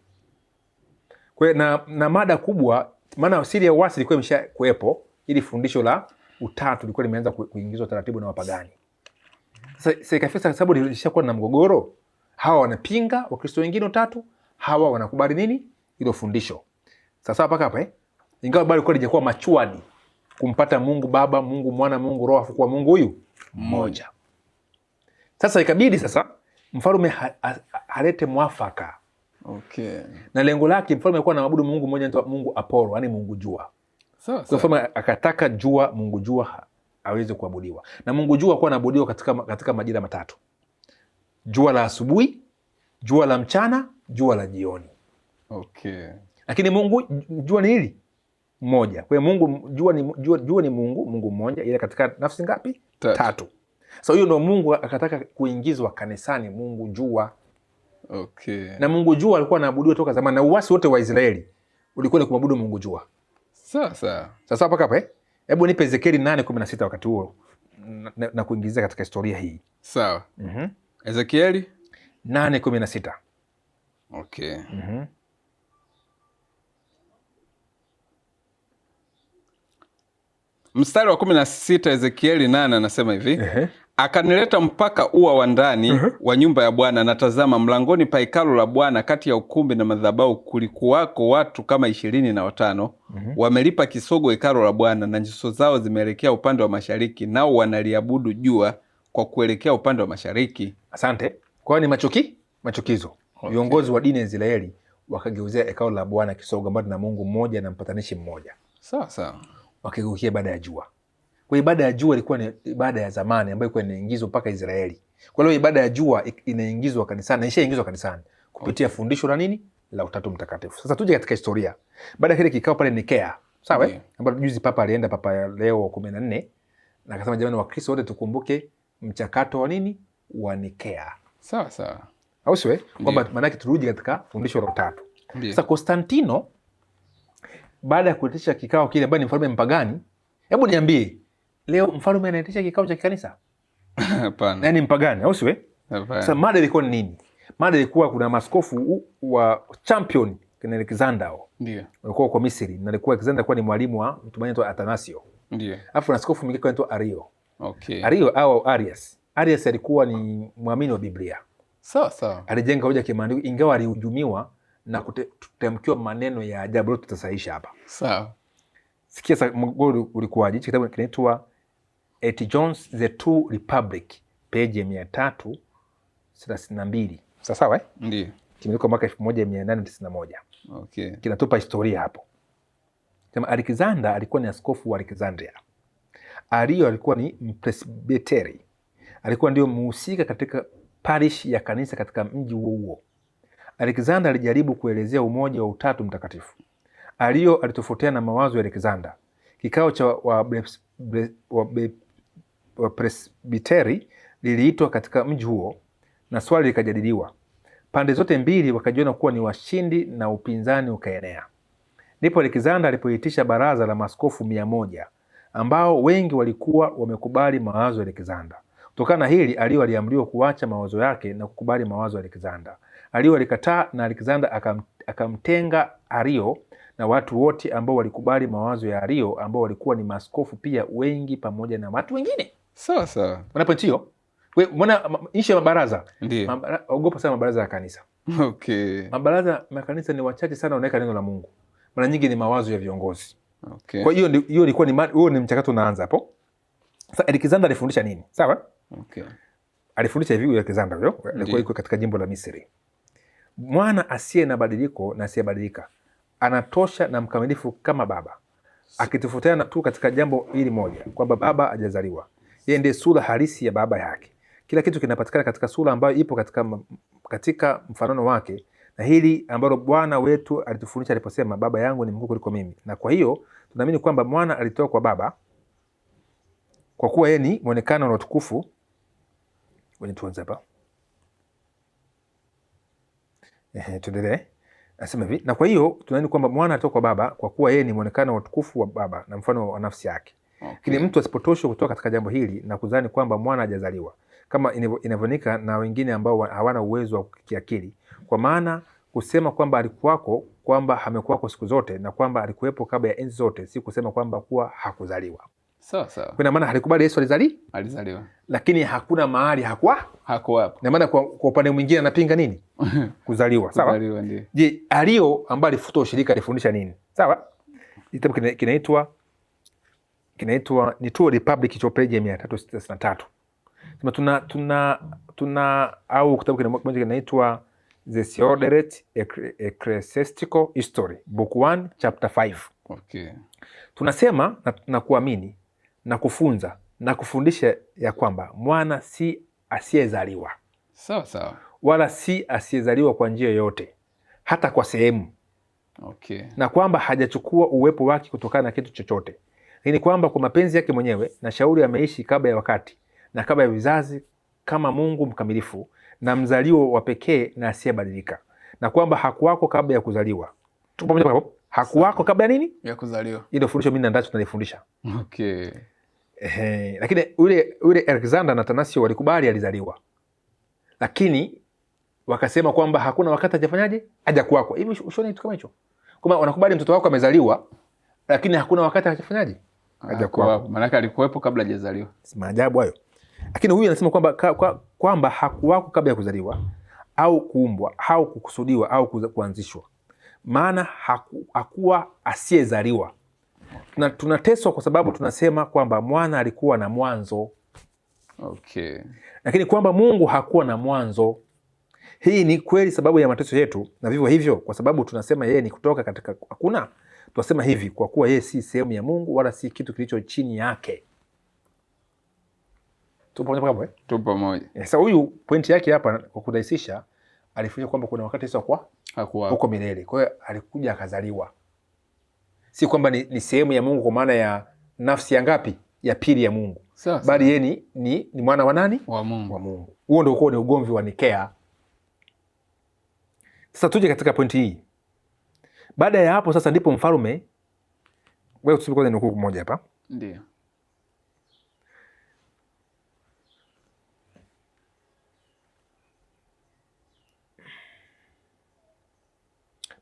Kwa na mada kubwa, maana siri ya uasi ilikuwa imeshakuepo, ili fundisho la Utatu lilikuwa limeanza kuingizwa taratibu na wapagani. Sasa ikafika sababu lilishakuwa na mgogoro. Hawa wanapinga Wakristo wengine Utatu, hawa wanakubali nini? Hilo fundisho. Sasa mpaka hapa ingawa bado ilikuwa lijakuwa machuani kumpata Mungu Baba, Mungu Mwana, Mungu Roho kwa Mungu huyu mmoja. Sasa ikabidi sasa mfalme halete mwafaka. Na lengo lake mfalme alikuwa anaabudu Mungu mmoja anaitwa Mungu Apollo, yani Mungu jua. Kwa mfalme akataka jua, Mungu jua aweze kuabudiwa. Na Mungu jua alikuwa anaabudiwa katika majira matatu. Jua la asubuhi, jua la mchana, jua la jioni. Lakini Mungu jua ni hili mmoja. Kwa hiyo Mungu jua ni Mungu mmoja, ila katika nafsi ngapi? Tatu. Sasa huyo ndo Mungu akataka kuingizwa kanisani, Mungu jua. Na Mungu jua alikuwa anaabudiwa toka zamani, na uasi wote wa Israeli ulikuwa ni kumwabudu Mungu jua. Sasa mpaka hapa hebu nipe Ezekieli 8:16 wakati huo na kuingizia katika historia hii. Sawa. Ezekieli 8:16. Mstari wa 16 Ezekieli 8 anasema hivi. Akanileta mpaka ua wa ndani wa nyumba ya Bwana, na tazama, mlangoni pa hekalu la Bwana kati ya ukumbi na madhabahu kulikuwako watu kama 25 wamelipa kisogo hekalu la Bwana, na nyuso zao zimeelekea upande wa mashariki, nao wanaliabudu jua kwa kuelekea upande wa mashariki. Asante. Kwa hiyo ni machukizo. Viongozi wa dini ya Israeli wakageuzia hekalu la Bwana kisogo ambacho na Mungu mmoja na mpatanishi mmoja. Sawa. Wakigeukia ibada ya jua. Kwa ibada ya jua ilikuwa ni ibada ya zamani ambayo ilikuwa inaingizwa mpaka Israeli. Kwa hiyo ibada ya jua inaingizwa kanisani, na ishaingizwa kanisani kupitia fundisho la nini? La Utatu Mtakatifu. Sasa tuje katika historia. Baada ya kile kikao pale Nikea, sawa? Ambapo juzi Papa alienda, Papa Leo 14, na akasema jamani, Wakristo wote tukumbuke mchakato wa nini? Wa Nikea. Sawa. Au sio? Kwamba maana yake turudi katika fundisho la Utatu. Sasa Konstantino baada ya kuitisha kikao kile, ambaye ni mfalme mpagani, hebu niambie, leo mfalme anaitisha kikao cha kikanisa? Hapana. Yaani mpagani, au sio? Sasa mada ilikuwa ni nini? Mada ilikuwa kuna maaskofu wa champion kina Alexander. Ndio. Walikuwa kwa Misri, na alikuwa Alexander kwa ni mwalimu wa mtu anaitwa Athanasio. Ndio. Alafu na askofu mwingine anaitwa Ario. Ario au Arius. Arius alikuwa ni muamini wa Biblia. Sawa. Alijenga hoja kimaandiko, ingawa alihujumiwa na kutamkiwa maneno ya ajabu. Leo tutasahisha hapa. Sawa. Sikia sasa mgogoro ulikuwaje. Kitabu kinaitwa A.T. Jones The Two Republic, page ya 332. Sawa? Ndio. Kimeandikwa mwaka 1891. Kinatupa historia hapo. Sema Alexander alikuwa ni askofu wa Alexandria. Ario alikuwa ni mpresbiteri. Alikuwa ndio mhusika katika parish ya kanisa katika mji huo. Alexander alijaribu kuelezea umoja wa Utatu Mtakatifu. Ario alitofautiana na mawazo ya Alexander. Kikao cha wa presbiteri liliitwa katika mji huo na swali likajadiliwa. Pande zote mbili wakajiona kuwa ni washindi na upinzani ukaenea. Ndipo Alexander alipoitisha baraza la maaskofu 100 ambao wengi walikuwa wamekubali mawazo ya Alexander. Kutokana na hili, Ario aliamriwa kuacha mawazo yake na kukubali mawazo ya Alexander. Ario alikataa na Alexander akamtenga Ario na watu wote ambao walikubali mawazo ya Ario ambao walikuwa ni maaskofu pia wengi pamoja na watu wengine. Sawa sawa. Unapotio? Mbona nchi ya mabaraza? Ndio. Ogopa sana mabaraza ya kanisa. Okay. Mabaraza ya kanisa ni wachache sana wanaweka neno la Mungu. Mara nyingi ni mawazo ya viongozi. Okay. Kwa hiyo ilikuwa ni mchakato unaanza hapo. Sasa Alexander alifundisha nini? Sawa? Okay. Alifundisha hivi Alexander huyo, alikuwa yuko katika jimbo la Misri. Mwana asiye na badiliko na asiyebadilika anatosha na mkamilifu kama baba, akitofautiana tu katika jambo hili moja, kwamba baba hajazaliwa. Yeye ndiye sura halisi ya baba yake. Kila kitu kinapatikana katika sura ambayo ipo katika mfanano wake, na hili ambalo Bwana wetu alitufundisha aliposema, baba yangu ni mkuu kuliko mimi. Na kwa hiyo tunaamini kwamba mwana alitoka kwa baba kwa kuwa yeye ni muonekano na utukufu. Wenye tuanze hapa. Tuendelee. Nasema hivi, na kwa hiyo tunaamini kwamba mwana alitoka kwa baba kwa kuwa yeye ni muonekano wa utukufu wa baba na mfano wa nafsi yake. Lakini mtu asipotoshwe kutoka katika jambo hili na kudhani kwamba mwana hajazaliwa, kama inavyonika na wengine ambao hawana uwezo wa kiakili, kwa maana kusema kwamba alikuwako, kwamba amekuwako siku zote, na kwamba alikuwepo kabla ya enzi zote, si kusema kwamba kuwa hakuzaliwa. Sawa sawa. Kwa maana alikubali Yesu alizaliwa. Lakini hakuna mahali hakuwapo. Na maana kwa upande mwingine anapinga nini? Kuzaliwa. Sawa? Kuzaliwa ndio. Je, Ario ambaye alifuta ushirika alifundisha nini? Sawa? Kitabu kinaitwa ni True Republic cha page 363. Tuna au kitabu kimoja kinaitwa The Theodoret Ecclesiastical History, Book 1, Chapter 5. Okay. Tunasema na kuamini na kufunza na kufundisha ya kwamba mwana si asiyezaliwa. Sawa sawa. Wala si asiyezaliwa kwa njia yoyote, hata kwa sehemu. Okay. Na kwamba hajachukua uwepo wake kutokana na kitu chochote. Lakini kwamba kwa mapenzi yake mwenyewe na shauri ameishi kabla ya wakati na kabla ya vizazi kama Mungu mkamilifu na mzaliwa wa pekee na asiyebadilika. Na kwamba hakuwako kabla ya kuzaliwa. Tuko pamoja hapo? Hakuwako kabla ya nini? Ya kuzaliwa. Hilo fundisho mimi ndacho tunalifundisha. Okay. Lakini ule Alexander na Thanasio walikubali alizaliwa. Lakini wakasema kwamba hakuna wakati hajafanyaje? Hajakuwako. Hivi ushoni kitu kama hicho? Kwamba wanakubali mtoto wako amezaliwa, lakini hakuna wakati hajafanyaje? Hajakuwako. Maana yake alikuwepo kabla hajazaliwa. Si maajabu hayo. Lakini huyu anasema kwamba hakuwako kabla ya kuzaliwa au kuumbwa au kukusudiwa au kuanzishwa. Maana hakuwa asiyezaliwa. Tunateswa kwa sababu tunasema kwamba mwana alikuwa na mwanzo. Okay. Lakini kwamba Mungu hakuwa na mwanzo. Hii ni kweli sababu ya mateso yetu, na vivyo hivyo kwa sababu tunasema yeye ni kutoka katika hakuna, tunasema hivi kwa kuwa yeye si sehemu ya Mungu wala si kitu kilicho chini yake. Tupo pamoja? Tupo pamoja. Sasa huyu pointi yake hapa kwa kudaisisha, alifundisha kwamba kuna wakati Yesu hakuwa huko milele. Kwa hiyo alikuja akazaliwa. Si kwamba ni sehemu ya Mungu kwa maana ya nafsi ya ngapi? Ya pili ya Mungu. Bali yeye ni mwana wa nani? Wa Mungu. Wa Mungu. Huo ndio uko ni ugomvi wa Nikea. Sasa tuje katika pointi hii. Baada ya hapo sasa ndipo mfalme, wewe tuseme kwanza nukuu moja hapa. Ndio.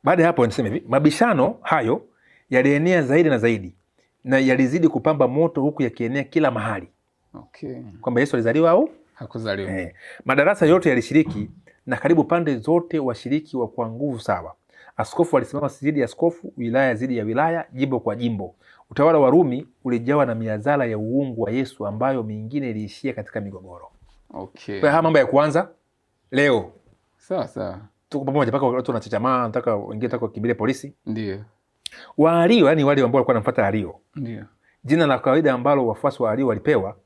Baada ya hapo niseme hivi, mabishano hayo yalienea zaidi na zaidi na yalizidi kupamba moto huku yakienea kila mahali. Okay. Kwamba Yesu alizaliwa au hakuzaliwa. Madarasa yote yalishiriki na karibu pande zote washiriki wa kwa nguvu sawa. Askofu alisimama zidi ya askofu, wilaya zidi ya wilaya, jimbo kwa jimbo. Utawala wa Rumi ulijawa na miazala ya uungu wa Yesu ambayo mingine iliishia katika migogoro. Okay. Kwa haya mambo ya kwanza leo. Sawa sawa. Tuko pamoja mpaka watu wanachachamaa, nataka wengine nataka kukimbilia polisi. Ndio. Wa Ario, yani wale ambao walikuwa wanamfuata Ario. Ndio. Jina la kawaida ambalo wafuasi wa Ario walipewa.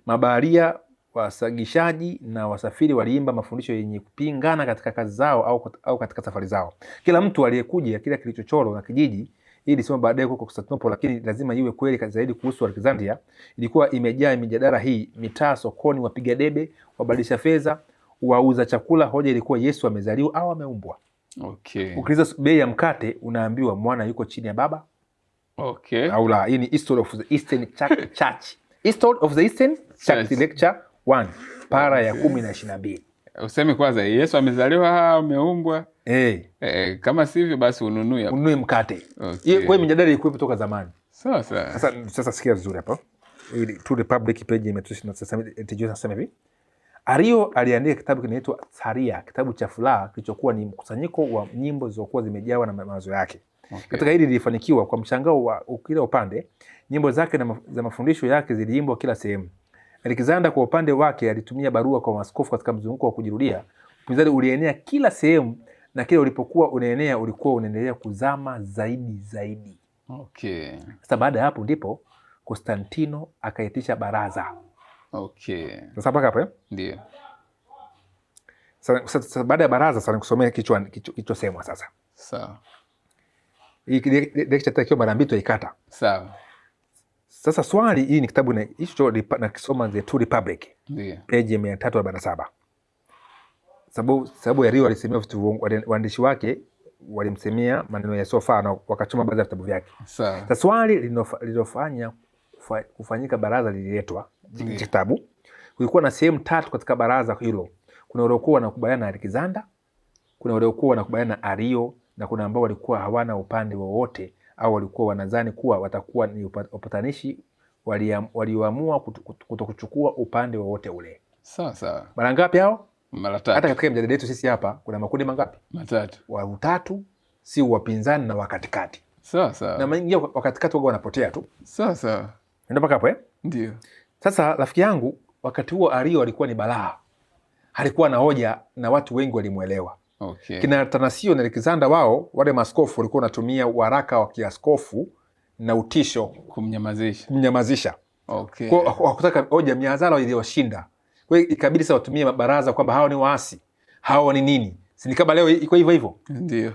Mabaharia, wasagishaji na wasafiri waliimba mafundisho yenye kupingana katika kazi zao au katika safari zao. Kila mtu aliyekuja kila kilichochoro na kijiji ili sema baadaye huko Konstantinople, lakini lazima iwe kweli zaidi kuhusu Alexandria, ilikuwa imejaa mijadala hii, mitaa, sokoni, wapiga debe, wabadilisha fedha, wauza chakula. Hoja ilikuwa Yesu amezaliwa au ameumbwa. Okay. Ukiuliza bei ya mkate unaambiwa mwana yuko chini ya baba. Okay. Au la, hii ni History of the Eastern Church. History of the Eastern Church, lecture 1, para ya 10 na 22. Useme kwanza Yesu amezaliwa, ameumbwa. Kama sivyo basi ununue mkate. Okay. Kwa hiyo mjadala ilikuwa toka zamani. Sasa sikia vizuri hapo. Ili True Republic page imetusema hivi. Ario aliandika kitabu kinaitwa Tharia, kitabu cha furaha kilichokuwa ni mkusanyiko wa nyimbo zilizokuwa zimejawa na mawazo yake. Okay. Katika hili lilifanikiwa kwa mshangao wa kila upande. Nyimbo zake za mafundisho yake ziliimbwa kila sehemu. Alexander kwa upande wake alitumia barua kwa maaskofu katika mzunguko wa kujirudia. Upinzani ulienea kila sehemu na kile ulipokuwa unaenea ulikuwa unaendelea kuzama zaidi. Okay. Sasa baada ya hapo ndipo Konstantino akaitisha baraza. Okay. Sasa mpaka hapo Ndio. Sasa baada ya baraza sasa nikusomea kichwa semwa sasa. Sawa. Hii lecture takiwa mara mbili tuikata. Sawa. Sasa swali hii ni kitabu na hicho nakisoma The True Republic. Ndio. Page 347. Sababu ya Rio alisemea vitu, waandishi wake walimsemea maneno ya sofa na wakachoma baadhi ya vitabu vyake. Sawa. Sasa swali lililofanya kufanyika baraza lililetwa kitabu. Kulikuwa na sehemu 3 katika baraza hilo. Kuna waliokuwa wanakubaliana na Alexander, kuna waliokuwa wanakubaliana na Ario, na kuna ambao walikuwa hawana upande wowote au walikuwa wanadhani kuwa watakuwa ni upatanishi walioamua kutokuchukua upande wowote ule. Sawa. Mara ngapi hao? Mara 3. Hata katika mjadala wetu sisi hapa kuna makundi mangapi? 3. Wa 3 si wapinzani na wakatikati. Sawa. Na maingia wakatikati wao wanapotea tu. Sawa. Ndio mpaka hapo Ndio. Sasa rafiki yangu, wakati huo Ario alikuwa ni balaa. Alikuwa na hoja na watu wengi walimuelewa. Okay. Kina Atanasio na Alexander wao wale maaskofu walikuwa wanatumia waraka wa kiaskofu na utisho kumnyamazisha. Okay. Kwa wakutaka hoja miazara iliyoshinda. Kwa hiyo ikabidi sasa watumie baraza kwamba hao ni waasi. Hao ni nini? Si ni kama leo iko hivyo. Ndio.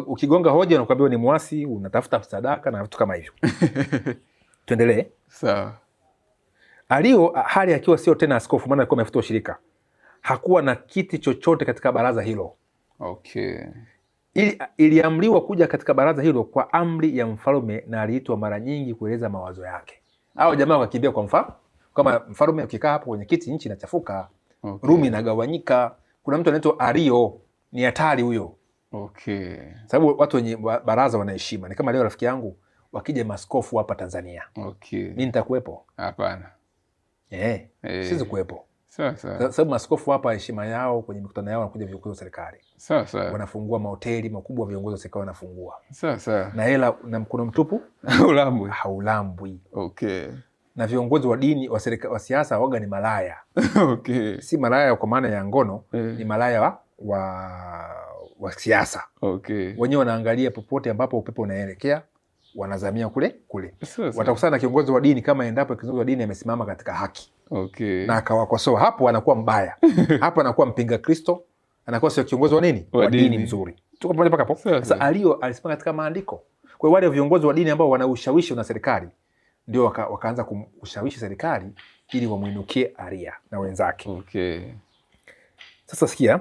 Ukigonga hoja unakuambia ni muasi, unatafuta sadaka na vitu kama hivyo. Tuendelee. Sawa. Ario hali akiwa sio tena askofu, maana alikuwa amefuta ushirika. Hakuwa na kiti chochote katika baraza hilo. Okay. Iliamriwa kuja katika baraza hilo kwa amri ya mfalme na aliitwa mara nyingi kueleza mawazo yake. Hao jamaa wakakimbia kwa mfalme. Kama mfalme ukikaa hapo kwenye kiti nchi inachafuka. Okay. Rumi inagawanyika. Kuna mtu anaitwa Ario, ni hatari huyo. Okay. Sababu watu wenye baraza wanaheshima. Ni kama leo rafiki yangu wakija maaskofu hapa Tanzania. Okay. Mimi nitakuwepo? Hapana. Siwezi kuwepo. Sawa. Sababu maaskofu hapa heshima yao kwenye mikutano yao wanakuja viongozi wa serikali. Sawa. Wanafungua mahoteli makubwa, viongozi wa serikali wanafungua. Sawa. Na hela na mkono mtupu haulambwi. Okay. Na viongozi wa dini wa siasa waga ni malaya. Okay. Si malaya kwa maana ya ngono, ni malaya wa siasa. Okay. Wenyewe wanaangalia popote ambapo upepo unaelekea, wanazamia kule. Watakusana na kiongozi wa dini kama endapo kiongozi wa dini amesimama katika haki. Okay. Na akawakosoa, hapo anakuwa mbaya. Hapo anakuwa mpinga Kristo, anakuwa sio kiongozi wa nini? Wa dini mzuri. Tuko pamoja mpaka hapo? Sasa Ario alisimama katika maandiko. Kwa wale viongozi wa dini ambao wana ushawishi na serikali ndio wakaanza kushawishi serikali ili wamuinukie Aria na wenzake. Okay. Sasa sikia.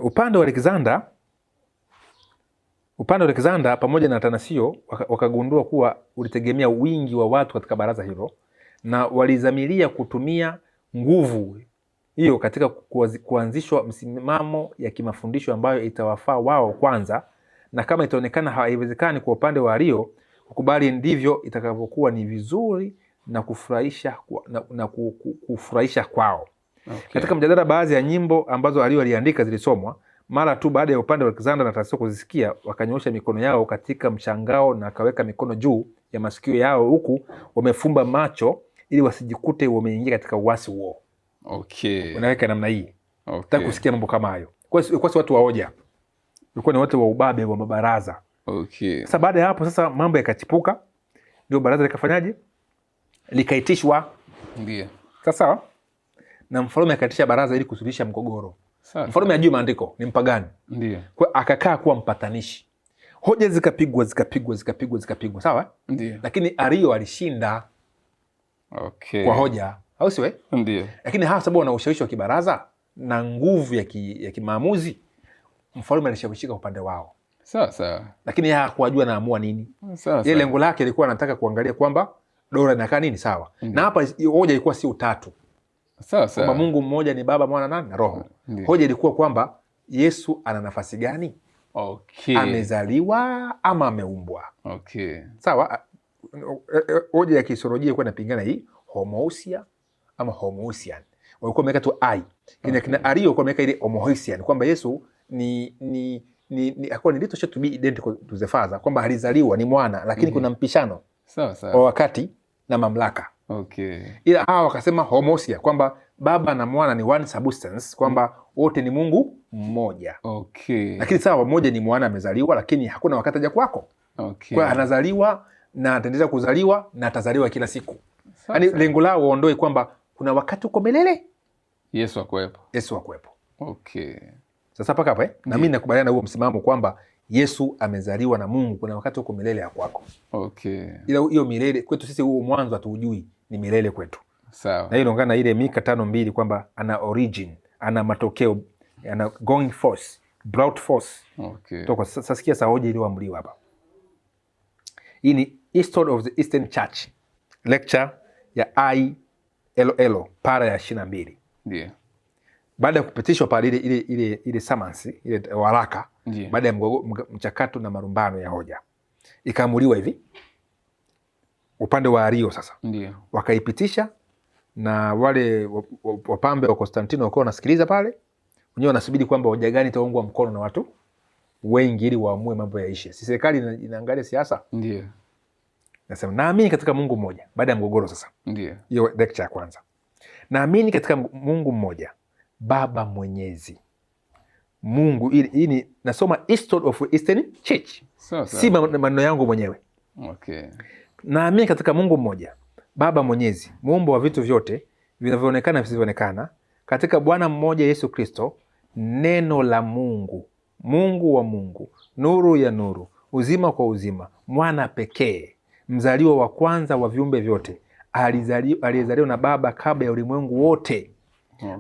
Upande wa Alexander pamoja na Atanasio wakagundua kuwa ulitegemea wingi wa watu katika baraza hilo, na walizamiria kutumia nguvu hiyo katika kuanzishwa msimamo ya kimafundisho ambayo itawafaa wao kwanza, na kama itaonekana haiwezekani kwa upande wa Ario kukubali, ndivyo itakavyokuwa ni vizuri na kufurahisha kwao. Okay. Katika mjadala, baadhi ya nyimbo ambazo Ario aliandika zilisomwa. Mara tu baada ya upande wa Alexander na Atanasio kuzisikia, wakanyoosha mikono yao katika mshangao na akaweka mikono juu ya masikio yao huku wamefumba macho ili wasijikute wameingia katika uasi huo. Okay. Unaweka namna hii. Okay. Nataka kusikia mambo kama hayo. Kwa si watu wa hoja. Walikuwa ni watu wa ubabe wa mabaraza. Okay. Sasa baada ya hapo sasa mambo yakachipuka. Ndio baraza likafanyaje? Likaitishwa. Ndio. Sasa na mfalme akaitisha baraza ili kusuluhisha mgogoro. Mfalme hajui maandiko, ni mpagani. Ndio. Kwa akakaa kuwa mpatanishi. Hoja zikapigwa, sawa? Ndio. Lakini Ario alishinda. Okay. Kwa hoja, au siwe? Ndio. Lakini hawa sababu wana ushawishi wa kibaraza na nguvu ya kimaamuzi, mfalme alishawishika upande wao. Sawa. Lakini hakuwajua naamua nini. Sawa. Yeye lengo lake lilikuwa anataka kuangalia kwamba dola inakaa nini sawa. Na hapa hoja ilikuwa si utatu. Sawa kwamba Mungu mmoja ni Baba, Mwana na Roho. Hoja ilikuwa kwamba Yesu ana nafasi gani? Amezaliwa ama ameumbwa? Sawa. Hoja ya kisaikolojia ilikuwa inapingana hii, homoousia ama homoousian. Walikuwa wameweka tu ai. Kina Ario walikuwa wameweka ile homoousian kwamba Yesu ni little to be identical to the Father, kwamba alizaliwa ni mwana lakini kuna mpishano wa wakati na mamlaka. Ila hawa wakasema homoousia, kwamba Baba na Mwana ni one substance, kwamba wote ni Mungu mmoja. Lakini sawa, mmoja ni mwana amezaliwa, lakini hakuna wakati aja kwako. Kwa anazaliwa na ataendelea kuzaliwa na atazaliwa kila siku. Yaani lengo lao waondoe kwamba kuna wakati uko milele Yesu akwepo. Sasa paka hapa na mimi nakubaliana huo msimamo kwamba Yesu amezaliwa na Mungu, kuna wakati uko milele ya kwako. Ila hiyo milele kwetu sisi, huo mwanzo hatuujui, ni milele kwetu. Sawa. Na hiyo inaungana na ile Mika 5:2 kwamba ana origin, ana matokeo, ana going force, brought force. Toko sasa sikia hoja iliyoamriwa hapa. Hii ni History of the Eastern Church, lecture ya ILL para ya 22. Ndio. Baada ya kupitishwa pale ile summons, ile waraka, baada ya mchakato na marumbano ya hoja, ikaamuliwa hivi. Upande wa Ario sasa wakaipitisha, na wale wapambe wa Konstantino wakawa wanasikiliza pale, wenyewe wanasubiri kwamba hoja gani itaungwa mkono na watu wengi ili waamue mambo yaishe. Si serikali inaangalia siasa? Ndio. Nasema naamini katika Mungu mmoja, baada ya mgogoro sasa. Ndio. Hiyo lecture ya kwanza. Naamini katika Mungu mmoja, Baba Mwenyezi. Mungu hii ni nasoma History of Eastern Church. Si maneno yangu mwenyewe. Naamini katika Mungu mmoja, Baba Mwenyezi, muumba wa vitu vyote vinavyoonekana visivyoonekana, katika Bwana mmoja Yesu Kristo, neno la Mungu, Mungu wa Mungu, nuru ya nuru, uzima kwa uzima, mwana pekee, mzaliwa wa kwanza wa viumbe vyote, aliyezaliwa na Baba kabla ya ulimwengu wote,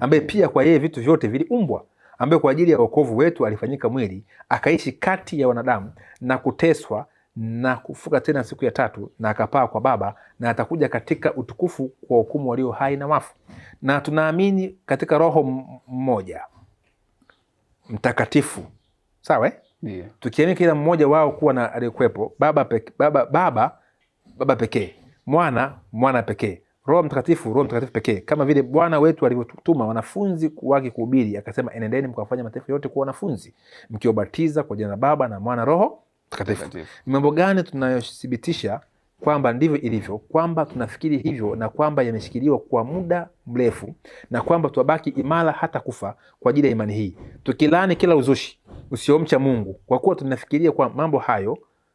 ambaye pia kwa yeye vitu vyote viliumbwa, ambaye kwa ajili ya wokovu wetu alifanyika mwili, akaishi kati ya wanadamu na kuteswa na kufuka tena siku ya tatu, na akapaa kwa Baba, na atakuja katika utukufu kwa hukumu walio hai na wafu. Na tunaamini katika Roho mmoja Mtakatifu, sawa tukiamini kila mmoja wao kuwa na aliyekuwepo, Baba pekee, Mwana pekee, Roho Mtakatifu pekee, kama vile Bwana wetu alivyotuma wanafunzi wake kuhubiri, akasema, enendeni mkawafanya mataifa yote kuwa wanafunzi, mkiwabatiza kwa jina la Baba na Mwana Roho Mtakatifu. Mambo gani tunayothibitisha kwamba ndivyo ilivyo, kwamba tunafikiri hivyo, na kwamba yameshikiliwa kwa muda mrefu, na kwamba tuabaki imara hata kufa kwa ajili ya imani hii, tukilani kila uzushi usiomcha Mungu, kwa kuwa tunafikiria kwa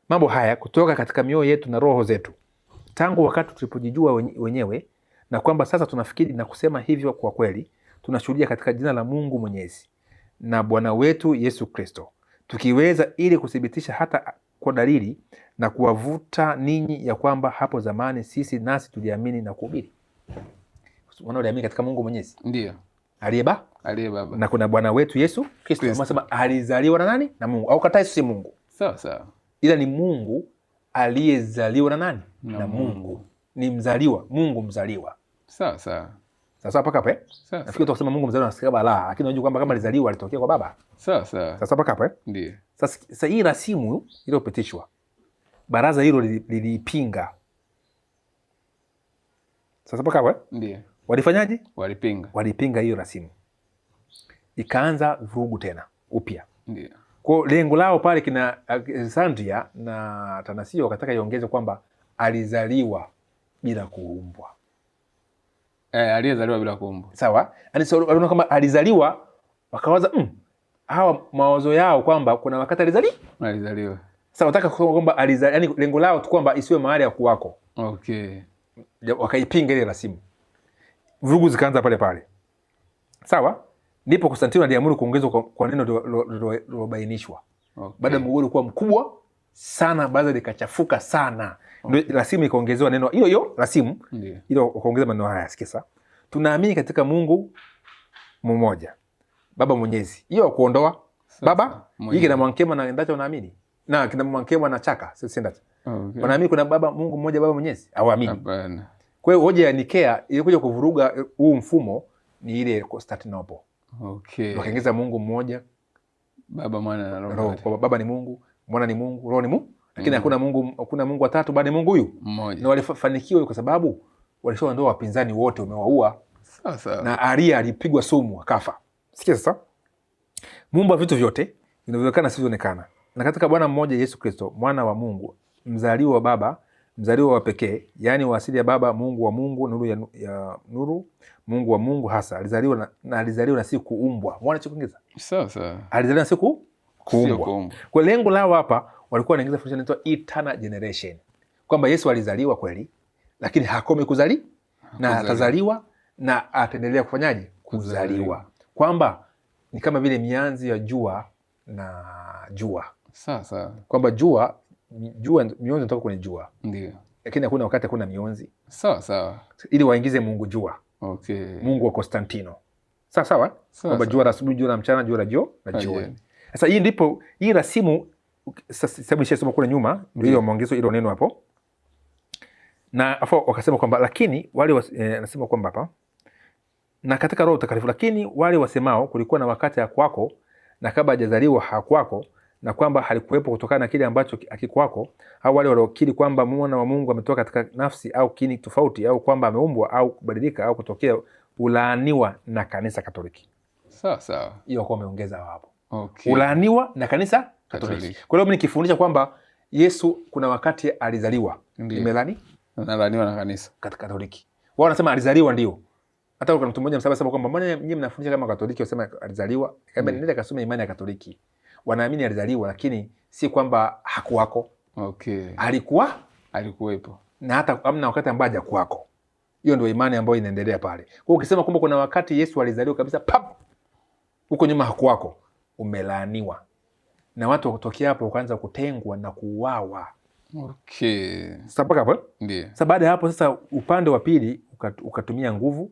mambo haya kutoka katika mioyo yetu na roho zetu tangu wakati tulipojijua wenyewe, na kwamba sasa tunafikiri na kusema hivyo kwa kweli, tunashuhudia katika jina la Mungu Mwenyezi na Bwana wetu Yesu Kristo, tukiweza ili kuthibitisha hata kwa dalili na kuwavuta ninyi ya kwamba hapo zamani sisi nasi tuliamini na kuhubiri. Wanaoamini katika Mungu Mwenyezi, ndio aliye Baba, na kuna Bwana wetu Yesu Kristo. Wanasema alizaliwa na nani? Na Mungu. Au kataa si Mungu, sawa, ila ni Mungu aliyezaliwa na nani? Na Mungu. Ni mzaliwa, Mungu mzaliwa. Sawa. Sasa paka hapo nafikiri tukisema Mungu mzaliwa nasikia balaa, lakini unajua kwamba kama alizaliwa alitokea kwa Baba. Sawa. Sasa paka hapo ndio. Sasa hii rasimu iliyopitishwa, baraza hilo lilipinga. Sasa paka hapo ndio. Walifanyaje? Walipinga hiyo rasimu. Ikaanza vurugu tena upya. Ndio. Kwa lengo lao pale kina Alexandria na Tanasio wakataka iongeze kwamba alizaliwa bila kuumbwa. Aliyezaliwa bila kuumbwa. Sawa? Yaani sio waliona kama alizaliwa, wakawaza hawa mawazo yao kwamba kuna wakati alizaliwa. Sasa wataka kwamba alizaliwa, yani lengo lao tu kwamba isiwe mahali ya kuwako. Wakaipinga ile rasimu. Vurugu zikaanza pale. Sawa? Ndipo Konstantino aliamuru kuongezwa kwa neno lilobainishwa. Baada ya mgogoro kuwa mkubwa sana, baada likachafuka sana, ndio rasimu ikaongezewa neno hiyo rasimu ile, ukaongeza maneno haya. Sikia, tunaamini katika Mungu mmoja, Baba Mwenyezi. Hiyo kuondoa Baba hiki na Mwankema na ndacho naamini na kina Mwankema na Chaka sisi ndacho wanaamini kuna Baba, Mungu mmoja, Baba Mwenyezi. Hawaamini. Hapana. Kwa hiyo hoja ya Nikea ilikuja kuvuruga huu mfumo ni ile Constantinople. Okay. Wakaingiza Mungu mmoja, Baba, Mwana na Roho. Kwa Baba ni Mungu, Mwana ni Mungu, Roho ni Mungu, lakini hakuna Mungu watatu bali Mungu huyu mmoja. Na walifanikiwa kwa sababu walishaondoa wapinzani wote, umewaua. Sasa na Aria alipigwa sumu akafa. Sikia sasa, Muumba vitu vyote vinavyoonekana visivyoonekana, na katika Bwana mmoja Yesu Kristo, mwana wa Mungu, mzaliwa wa Baba, mzaliwa wa pekee, yaani wa asili ya Baba, Mungu wa Mungu, nuru ya nuru, Mungu wa Mungu hasa. Alizaliwa na si kuumbwa. Muone cha kuongeza. Sasa alizaliwa na si kuumbwa. Kwa lengo lao hapa walikuwa wanaingiza fundisho linaloitwa eternal generation, kwamba Yesu alizaliwa kweli, lakini hakomi kuzali na atazaliwa na ataendelea kufanyaje? Kuzaliwa. Kwamba ni kama vile mianzi ya jua na jua. Sasa kwamba mionzi inatoka kwenye jua. Ndio. Lakini hakuna wakati hakuna mionzi. Sawa. Ili waingize Mungu jua. Okay. Mungu wa Konstantino. Sawa. Kwamba jua la asubuhi, jua la mchana, jua la jioni. Sasa hii rasimu sasa nishasoma kule nyuma, ndio ile maongezo ile neno hapo. Na afa wakasema kwamba lakini wale anasema kwamba hapa na katika Roho Mtakatifu, lakini wale wasemao kulikuwa na wakati hakwako na kabla hajazaliwa hakwako, na kwamba halikuwepo kutokana na kile ambacho hakikwako, au wale waliokiri kwamba mwana wa Mungu ametoka katika nafsi au kini tofauti, au kwamba ameumbwa au kubadilika au kutokea, ulaaniwa na kanisa Katoliki. Sawa. Hiyo kwa ameongeza hapo. Okay. Ulaaniwa na kanisa Katoliki. Kwa hiyo mimi nikifundisha kwamba Yesu kuna wakati alizaliwa, Analaniwa na kanisa Katoliki. Wao wanasema alizaliwa ndio. Hata kuna mtu mmoja msaba kwamba mbona nyinyi mnafundisha kama Katoliki wasema alizaliwa? Kama nenda kasome imani ya Katoliki. Wanaamini alizaliwa lakini si kwamba hakuwako. Okay. Alikuwepo. Na hata amna wakati ambaye hajakuwako. Hiyo ndio imani ambayo inaendelea pale. Kwa hiyo ukisema kwamba kuna wakati Yesu alizaliwa kabisa huko nyuma hakuwako, umelaaniwa. Na watu kutokea hapo wakaanza kutengwa na kuuawa. Okay. Sasa mpaka hapo? Ndio. Sasa baada ya hapo sasa upande wa pili ukatumia nguvu.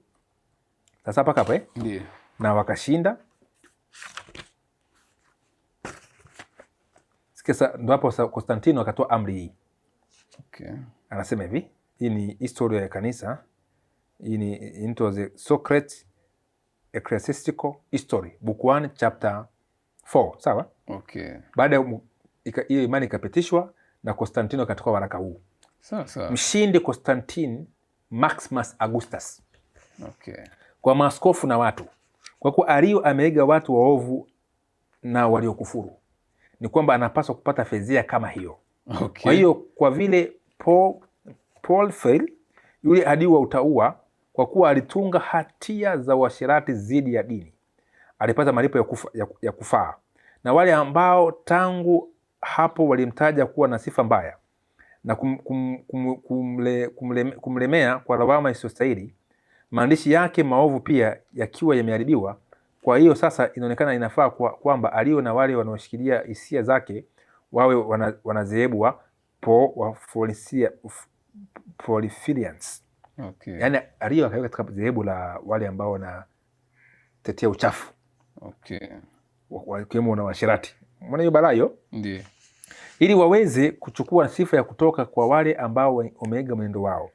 Sasa mpaka hapo Ndio. Na wakashinda. Sasa ndo hapo Konstantino akatoa amri hii. Okay. Anasema hivi, hii ni historia ya kanisa. Hii ni into the Socrates Ecclesiastical History, book 1 chapter 4, sawa? Okay. Baada ya hiyo imani ikapitishwa na Konstantino akatoa waraka huu. Sawa. Mshindi Constantine Maximus Augustus. Okay. Kwa maaskofu na watu. Kwa kuwa Ario ameiga watu waovu na waliokufuru, ni kwamba anapaswa kupata fedhia kama hiyo. Okay. Kwa hiyo kwa vile Paul fail yule adui wa utaua, kwa kuwa alitunga hatia za uasherati zidi ya dini, alipata malipo ya kufaa. Na wale ambao tangu hapo walimtaja kuwa na sifa mbaya na kumlemea kwa lawama isiyostahili, maandishi yake maovu pia yakiwa yameharibiwa. Kwa hiyo sasa inaonekana inafaa kwamba Ario na wale wanaoshikilia hisia zake wawe wanazehebu wa Porphyrians. Okay. Yaani Ario akaweka katika zehebu la wale ambao wanatetea uchafu. Okay. Wakiwemo na washirati. Mbona hiyo balaa hiyo? Ndiyo. Ili waweze kuchukua sifa ya kutoka kwa wale ambao wameiga mwenendo wao.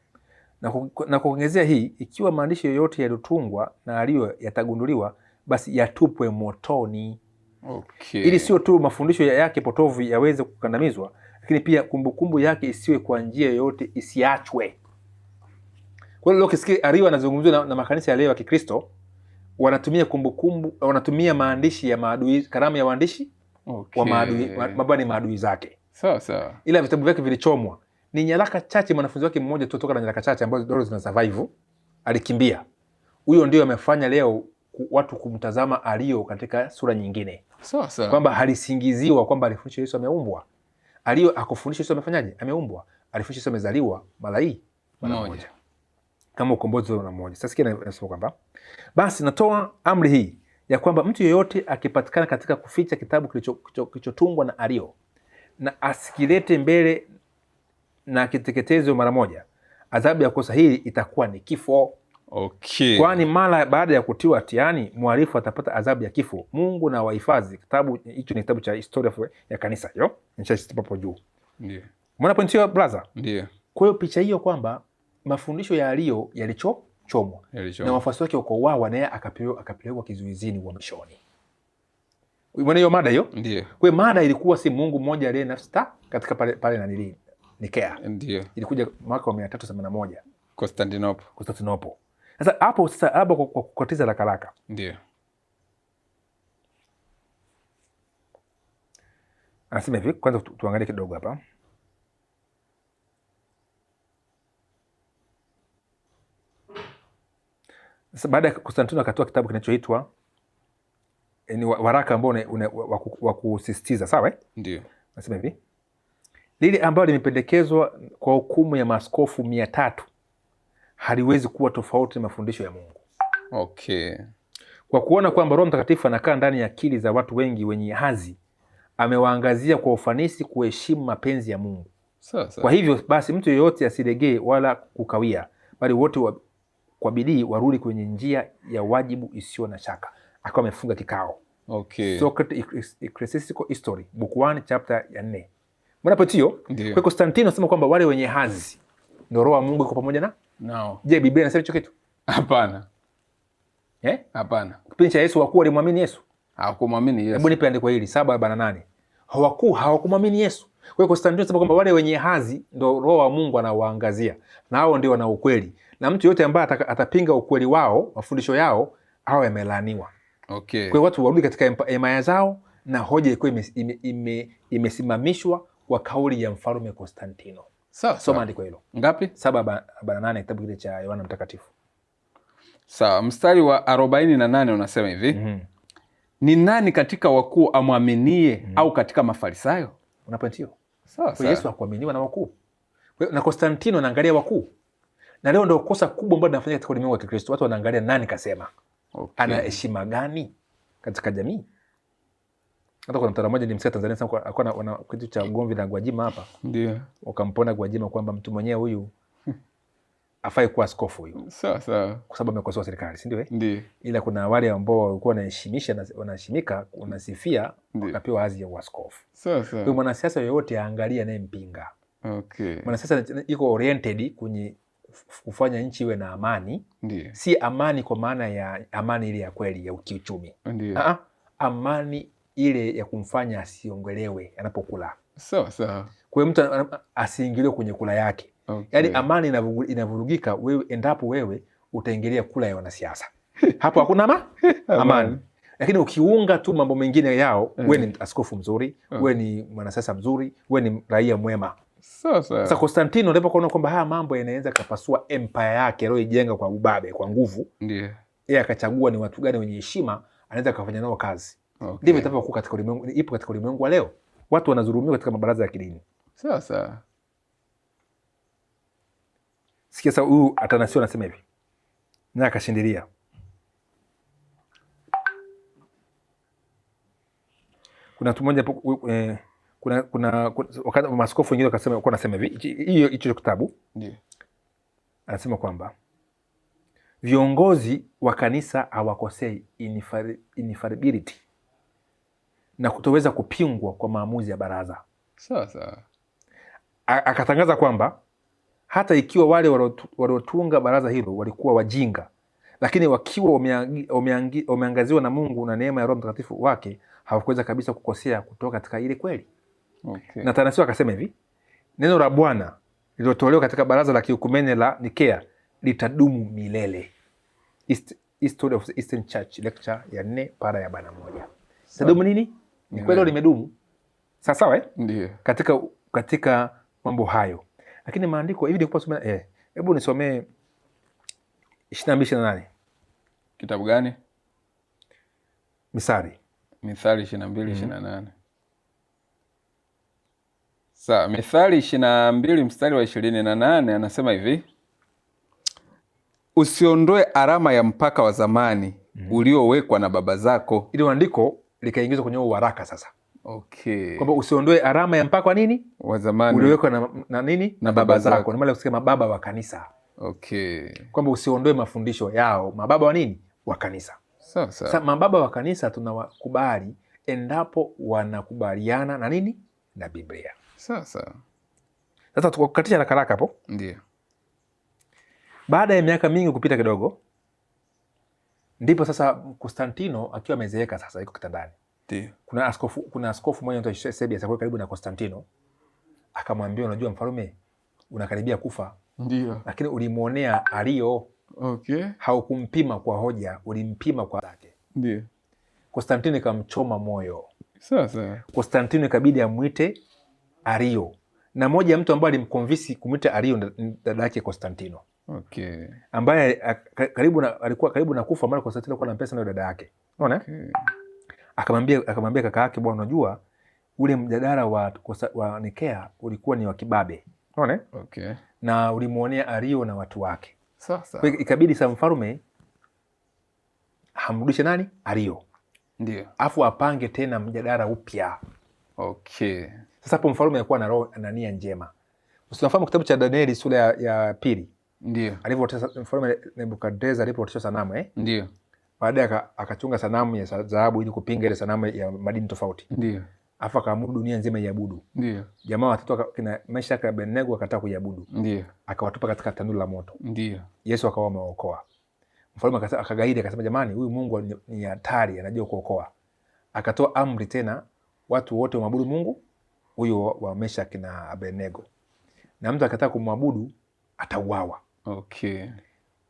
Na kuongezea hii, ikiwa maandishi yoyote yaliyotungwa na Ario yatagunduliwa, basi yatupwe motoni. Okay. Ili sio tu mafundisho yake potovu yaweze kukandamizwa, lakini pia kumbukumbu yake isiwe kwa njia yoyote isiachwe. Kwa hiyo ukisikia Ario anazungumzwa na makanisa ya leo ya Kikristo, wanatumia kumbukumbu, wanatumia maandishi ya maadui, karamu ya waandishi. Okay. Wa maadui, mabani maadui zake. Sawa. Ila vitabu vyake vilichomwa. Ni nyaraka chache, mwanafunzi wake mmoja tu kutoka na nyaraka chache ambazo bado zina survive, alikimbia. Huyo ndio amefanya leo watu kumtazama Ario katika sura nyingine. Sawa. Kwamba halisingiziwa kwamba alifundisha Yesu ameumbwa. Ario akufundisha Yesu amefanyaje? Ameumbwa. Alifundisha Yesu amezaliwa mara moja. Kama ukombozi wa mmoja. Sasa sikia nasema kwamba basi natoa amri hii ya kwamba mtu yeyote akipatikana katika kuficha kitabu kilichotungwa na Ario na asikilete mbele na kiteketezo mara moja, adhabu ya kosa hili itakuwa ni kifo. Okay. Kwani mara baada ya kutiwa hatiani mhalifu atapata adhabu ya kifo. Mungu na wahifadhi. Kitabu hicho ni kitabu cha historia ya kanisa hiyo. Nishasema hapo juu. Ndio. Umeona point hiyo brother? Ndio. Kwa hiyo picha hiyo kwamba mafundisho ya Ario yalichomwa. yalichomwa na wafuasi wake wakauawa, naye akapelekwa kizuizini uhamishoni. Umeona hiyo mada hiyo? Ndio. Kwa hiyo mada ilikuwa si Mungu mmoja aliye nafsi katika pale na nili Nikea. Ndio. Ilikuja mwaka wa 381 Constantinople. Sasa hapo kwa kukatiza haraka. Ndio. Anasema hivi, kwanza tuangalie kidogo hapa. Sasa baada ya Konstantino akatoa kitabu kinachoitwa ni waraka ambao wa kusisitiza, sawa Ndio. Anasema hivi, lile ambalo limependekezwa kwa hukumu ya maaskofu 300 haliwezi kuwa tofauti na mafundisho ya Mungu. Okay. Kwa kuona kwamba Roho Mtakatifu anakaa ndani ya akili za watu wengi wenye hazi, amewaangazia kwa ufanisi kuheshimu mapenzi ya Mungu. Sasa. Kwa hivyo basi mtu yeyote asilegee wala kukawia, bali wote kwa bidii warudi kwenye njia ya wajibu isiyo na shaka. Akawa amefunga kikao. Okay. Socrates Ecclesiastical History, book 1 chapter ya 4. Mbona potio? Kwa Konstantino anasema kwamba wale wenye hazi ndio Roho wa Mungu iko pamoja nao. Je, Biblia inasema hicho kitu? Hapana. Hapana. Kipindi cha Yesu wakuu walimwamini Yesu? Hawakumwamini Yesu. Hebu nipe andiko hili 7:48. Hawakumwamini Yesu. Kwa hiyo Konstantino anasema kwamba wale wenye hazi ndio Roho wa Mungu anawaangazia. Na hao ndio wana ukweli. Na mtu yote ambaye atapinga ukweli wao, mafundisho yao, hao yamelaaniwa. Okay. Kwa hiyo watu warudi katika himaya zao na hoja ilikuwa imesimamishwa kwa kauli ya Mfalme Konstantino. Sawa. Soma andiko hilo. Ngapi? 7:48 kitabu kile cha Yohana Mtakatifu. Sawa, mstari wa 48 unasema hivi. Ni nani katika wakuu amwaminie au katika Mafarisayo? Unapatio. Sawa. Kwa Yesu hakuaminiwa na wakuu. Na Konstantino anaangalia wakuu. Na leo ndio kosa kubwa ambalo linafanyika katika ulimwengu wa Kikristo. Watu wanaangalia nani kasema. Okay. Ana heshima gani katika jamii? Hata kuna mtu mmoja nilimsikia Tanzania sana alikuwa na kitu cha ugomvi na Gwajima hapa. Ndio. Wakampona Gwajima kwamba mtu mwenyewe huyu afai kuwa askofu huyu. Sawa. Kwa sababu amekosoa serikali, si ndio? Ndio. Ila kuna wale ambao walikuwa wanaheshimika, unasifia, wakapewa hadhi ya uaskofu. Sawa. Kwa mwanasiasa yoyote aangalia naye mpinga. Okay. Mwanasiasa iko oriented kwenye kufanya nchi iwe na amani. Ndiyo. Si amani kwa maana ya amani ile ya kweli ya kiuchumi. Ndiyo. Amani ile ya kumfanya asiongelewe anapokula. Sawa. Kwa hiyo mtu asiingiliwe kwenye kula yake. Okay. Yaani amani inavurugika endapo wewe utaingilia kula ya wanasiasa. Hapo hakuna amani. Lakini ukiunga tu mambo mengine yao, wewe ni askofu mzuri, wewe ni mwanasiasa mzuri, wewe ni raia mwema. Sasa Konstantino alipokuona kwamba haya mambo yanaweza kapasua empire yake aliyoijenga kwa ubabe, kwa nguvu. Ndio. Yeye akachagua ni watu gani wenye heshima anaweza kufanya nao kazi. Okay. Ndivyo itavyokuwa katika ulimwengu, ipo katika ulimwengu wa leo. Watu wanadhulumiwa katika mabaraza ya kidini. Sawa. Sikia sasa huyu Atanasio anasema hivi. Na akashindilia. Kuna mtu mmoja kuna wakati maaskofu wengine wakasema kwa nasema hivi, hicho kitabu ndio anasema kwamba viongozi wa kanisa hawakosei infallibility na kutoweza kupingwa kwa maamuzi ya baraza. Sawa. Akatangaza kwamba hata ikiwa wale waliotunga baraza hilo walikuwa wajinga, lakini wakiwa wameangaziwa na Mungu na neema ya Roho Mtakatifu wake, hawakuweza kabisa kukosea kutoka katika ile kweli. Okay. Na Tanasio akasema hivi, neno la Bwana lililotolewa katika baraza la kiukumene la Nikea litadumu milele. History of the Eastern Church, lecture ya 4 para ya 41. Tadumu nini? Ni kweli limedumu. Sawa Ndio. Katika mambo hayo. Lakini maandiko hivi nilikuwa nasoma hebu nisomee 22:28. Kitabu gani? Mithali 22:28. Sawa, Mithali 22 mstari wa 28 anasema hivi: usiondoe alama ya mpaka wa zamani uliowekwa na baba zako. Ile andiko likaingizwa kwenye waraka sasa. Okay. Kwamba usiondoe alama ya mpaka wa nini? Wa zamani. Uliowekwa na nini? Na baba zako. Ni maana kusema baba wa kanisa. Okay. Kwamba usiondoe mafundisho yao, mababa wa nini? Wa kanisa. Sasa mababa wa kanisa tunawakubali endapo wanakubaliana na nini? Na Biblia. Sasa tukatisha haraka hapo. Ndio. Baada ya miaka mingi kupita kidogo, ndipo sasa Konstantino akiwa amezeeka sasa, yuko kitandani. Ndio. Kuna askofu mmoja anaitwa Eusebius alikuwa karibu na Konstantino, akamwambia, unajua mfalme unakaribia kufa. Ndio. Lakini ulimuonea Ario. Okay. Haukumpima kwa hoja, ulimpima kwa zake. Ndio. Konstantino ikamchoma moyo. Sasa Konstantino ikabidi amwite Ario, na moja ya mtu ambaye alimkonvinsi kumwita Ario dada yake Konstantino. Okay. Ambaye alikuwa karibu na kufa, mara Konstantino alikuwa anampesa na dada yake. Unaona? Okay. Akamwambia kaka yake, bwana, unajua ule mjadala wa Nikea ulikuwa ni wa kibabe. Unaona? Okay. Na ulimuonea Ario na watu wake. Sasa kwa ikabidi sa mfalme hamrudishe nani? Ario. Ndio. Afu apange tena mjadala upya. Okay. Sasa hapo mfalme alikuwa na nia njema. Usifahamu kitabu cha Danieli sura ya pili. Ndio. Alivyotesa mfalme Nebukadnezar alipotesha sanamu Ndio. Baadaye akachunga sanamu ya dhahabu ili kupinga ile sanamu ya madini tofauti. Ndio. Afu akaamuru dunia nzima iabudu. Ndio. Jamaa watatu kina Meshaki na Abednego akataa kuiabudu. Ndio. Akawatupa katika tanuru la moto. Ndio. Yesu akawa amewaokoa. Mfalme akagaidi akasema, jamani, huyu Mungu ni hatari, anajua kuokoa. Akatoa amri tena watu wote waabudu Mungu huyo wa Meshaki na Abednego. Na mtu akataa kumwabudu atauawa. Okay.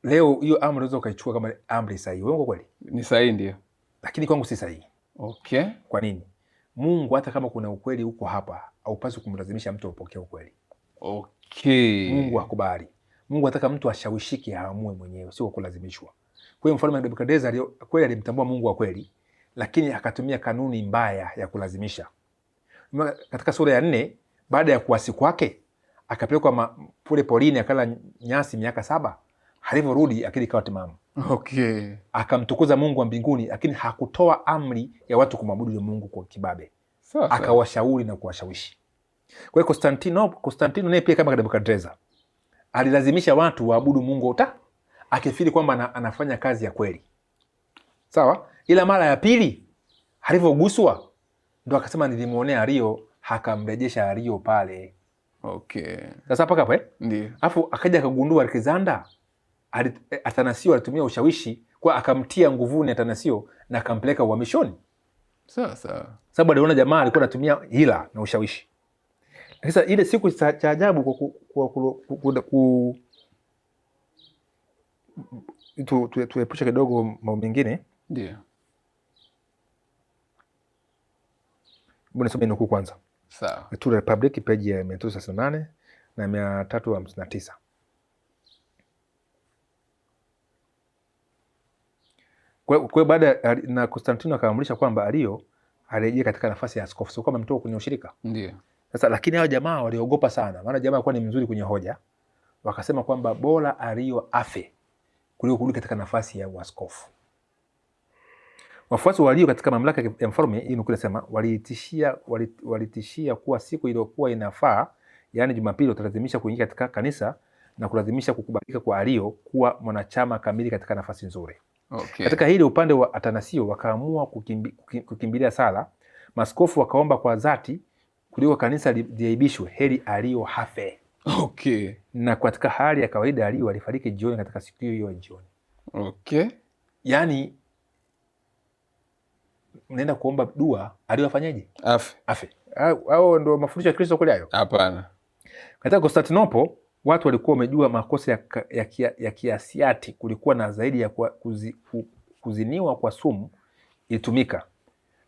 Leo hiyo amri unaweza ukaichukua kama amri sahihi. Uongo kweli? Ni sahihi, ndio. Lakini kwangu si sahihi. Okay. Kwa nini? Mungu hata kama kuna ukweli huko hapa, haupaswi kumlazimisha mtu apokee ukweli. Okay. Mungu hakubali. Mungu anataka mtu ashawishike, aamue mwenyewe, sio kulazimishwa. Kwa hiyo mfalme Nebukadnezar kweli alimtambua Mungu wa kweli, lakini akatumia kanuni mbaya ya kulazimisha. Katika sura ya 4, baada ya kuasi kwake, akapelekwa pole porini akala nyasi miaka 7. Alivyorudi akili ikawa timamu. Okay. Akamtukuza Mungu wa mbinguni, lakini hakutoa amri ya watu kumwabudu Mungu kwa kibabe. Sasa akawashauri na kuwashawishi. Kwa hiyo Konstantino naye pia kama Nebukadnezar alilazimisha watu waabudu Mungu akifiri kwamba anafanya kazi ya kweli. Sawa? Ila mara ya pili alivyoguswa ndo akasema nilimuonea Ario, akamrejesha Ario pale. Okay. Sasa paka hapo Ndio. Alafu akaja akagundua Alexander Athanasio alitumia ushawishi kwa akamtia nguvuni Athanasio na akampeleka uhamishoni. Sasa sababu aliona jamaa alikuwa anatumia hila na ushawishi. Sasa ile siku cha ajabu tuepushe kidogo mambo mengine. Ndio. Mbona soma nukuu kwanza. Sawa. The True Republic page ya 338 na 359. Kwa baada na Konstantino akaamrisha kwamba Ario arejee katika nafasi ya askofu, sio kama mtoka kwenye ushirika. Ndio. Sasa lakini hao jamaa waliogopa sana, maana jamaa alikuwa ni mzuri kwenye hoja. Wakasema kwamba bora Ario afe kuliko kurudi katika nafasi ya uaskofu. Wafuasi wa Ario katika mamlaka ya mfalme, hii nukuu inasema, walitishia kuwa siku iliyokuwa inafaa, yaani Jumapili, watalazimisha kuingia katika kanisa na kulazimisha kukubalika kwa Ario kuwa mwanachama kamili katika nafasi nzuri. Okay. Katika hili upande wa Athanasio wakaamua kukimbilia sala. Maskofu wakaomba kwa dhati kuliko kanisa liaibishwe, heri Ario hafe. Okay. Na katika hali ya kawaida Ario alifariki jioni katika siku hiyo jioni. Okay. Yaani unaenda kuomba dua, Ario afanyaje? Afe. Hao ndio mafundisho ya Kristo kule hayo? Hapana. Katika Konstantinople watu walikuwa wamejua makosa ya kiasiati. Kulikuwa na zaidi ya kuziniwa kwa sumu ilitumika.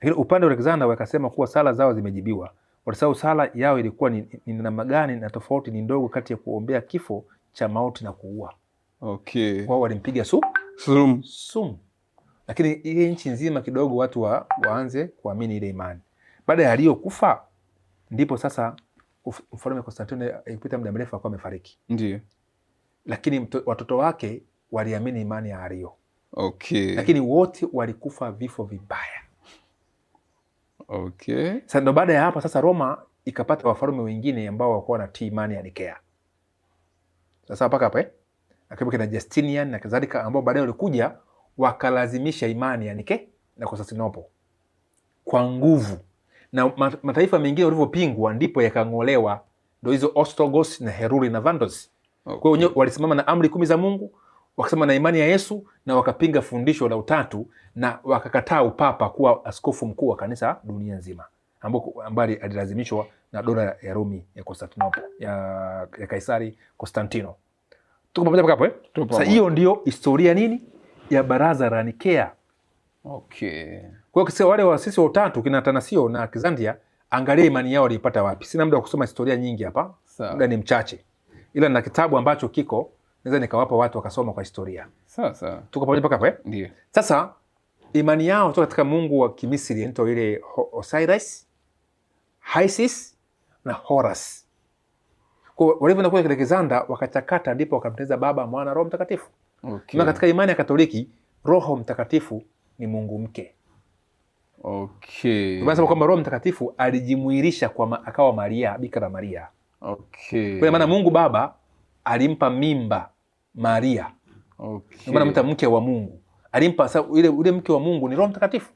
Lakini upande wa Alexander wakasema kuwa sala zao zimejibiwa. Walisahau sala yao ilikuwa ni namna gani na tofauti ni ndogo kati ya kuombea kifo cha mauti na kuua. Okay. Wao walimpiga sumu. Lakini ile nchi nzima kidogo watu waanze kuamini ile imani. Baada ya Ario kufa ndipo sasa mfalme Konstantino ikipita muda mrefu akawa amefariki. Ndio. Lakini watoto wake waliamini imani ya Ario. Okay. Lakini wote walikufa vifo vibaya. Okay. Sasa ndo baada ya hapa sasa Roma ikapata wafalme wengine ambao walikuwa wanatii imani ya Nikea. Sasa mpaka hapa akabuka na Justinian na kadhalika, ambao baadaye walikuja wakalazimisha imani ya Nikea na Konstantinople kwa nguvu. Na mataifa mengine walivyopingwa ndipo yakang'olewa, ndio hizo Ostrogoths na Heruli na Vandos Okay. Kwa hiyo walisimama na amri 10 za Mungu, wakasema na imani ya Yesu, na wakapinga fundisho la utatu, na wakakataa upapa kuwa askofu mkuu wa kanisa dunia nzima, ambaye alilazimishwa na dola ya Rumi ya Konstantinople, ya Kaisari Konstantino. Tuko pamoja hapo Sasa hiyo ndio historia nini ya baraza la Nikea. Okay. Kwa hiyo kisa wale waasisi wa utatu kina Atanasio na Alexandria, angalia imani yao walipata wapi. Sina muda wa kusoma historia nyingi hapa, muda ni mchache, ila na kitabu ambacho kiko naweza nikawapa watu wakasoma kwa historia. Sawa. Tuko pamoja mpaka hapo Ndio. Sasa imani yao toka katika mungu wa Kimisri anaitwa ile Osiris, Isis na Horus. Kwa walivyoenda kule Alexander wakachakata, ndipo wakamtengeneza Baba, Mwana, Roho Mtakatifu. Okay. Na katika imani ya Katoliki Roho Mtakatifu ni Mungu mke. Okay. Tunasema kwamba Roho Mtakatifu alijimwilisha akawa Maria, Bikira Maria. Okay. Kwa maana Mungu Baba alimpa mimba Maria. Okay. Maana mta mke wa Mungu. Alimpa ule mke wa Mungu ni Roho Mtakatifu.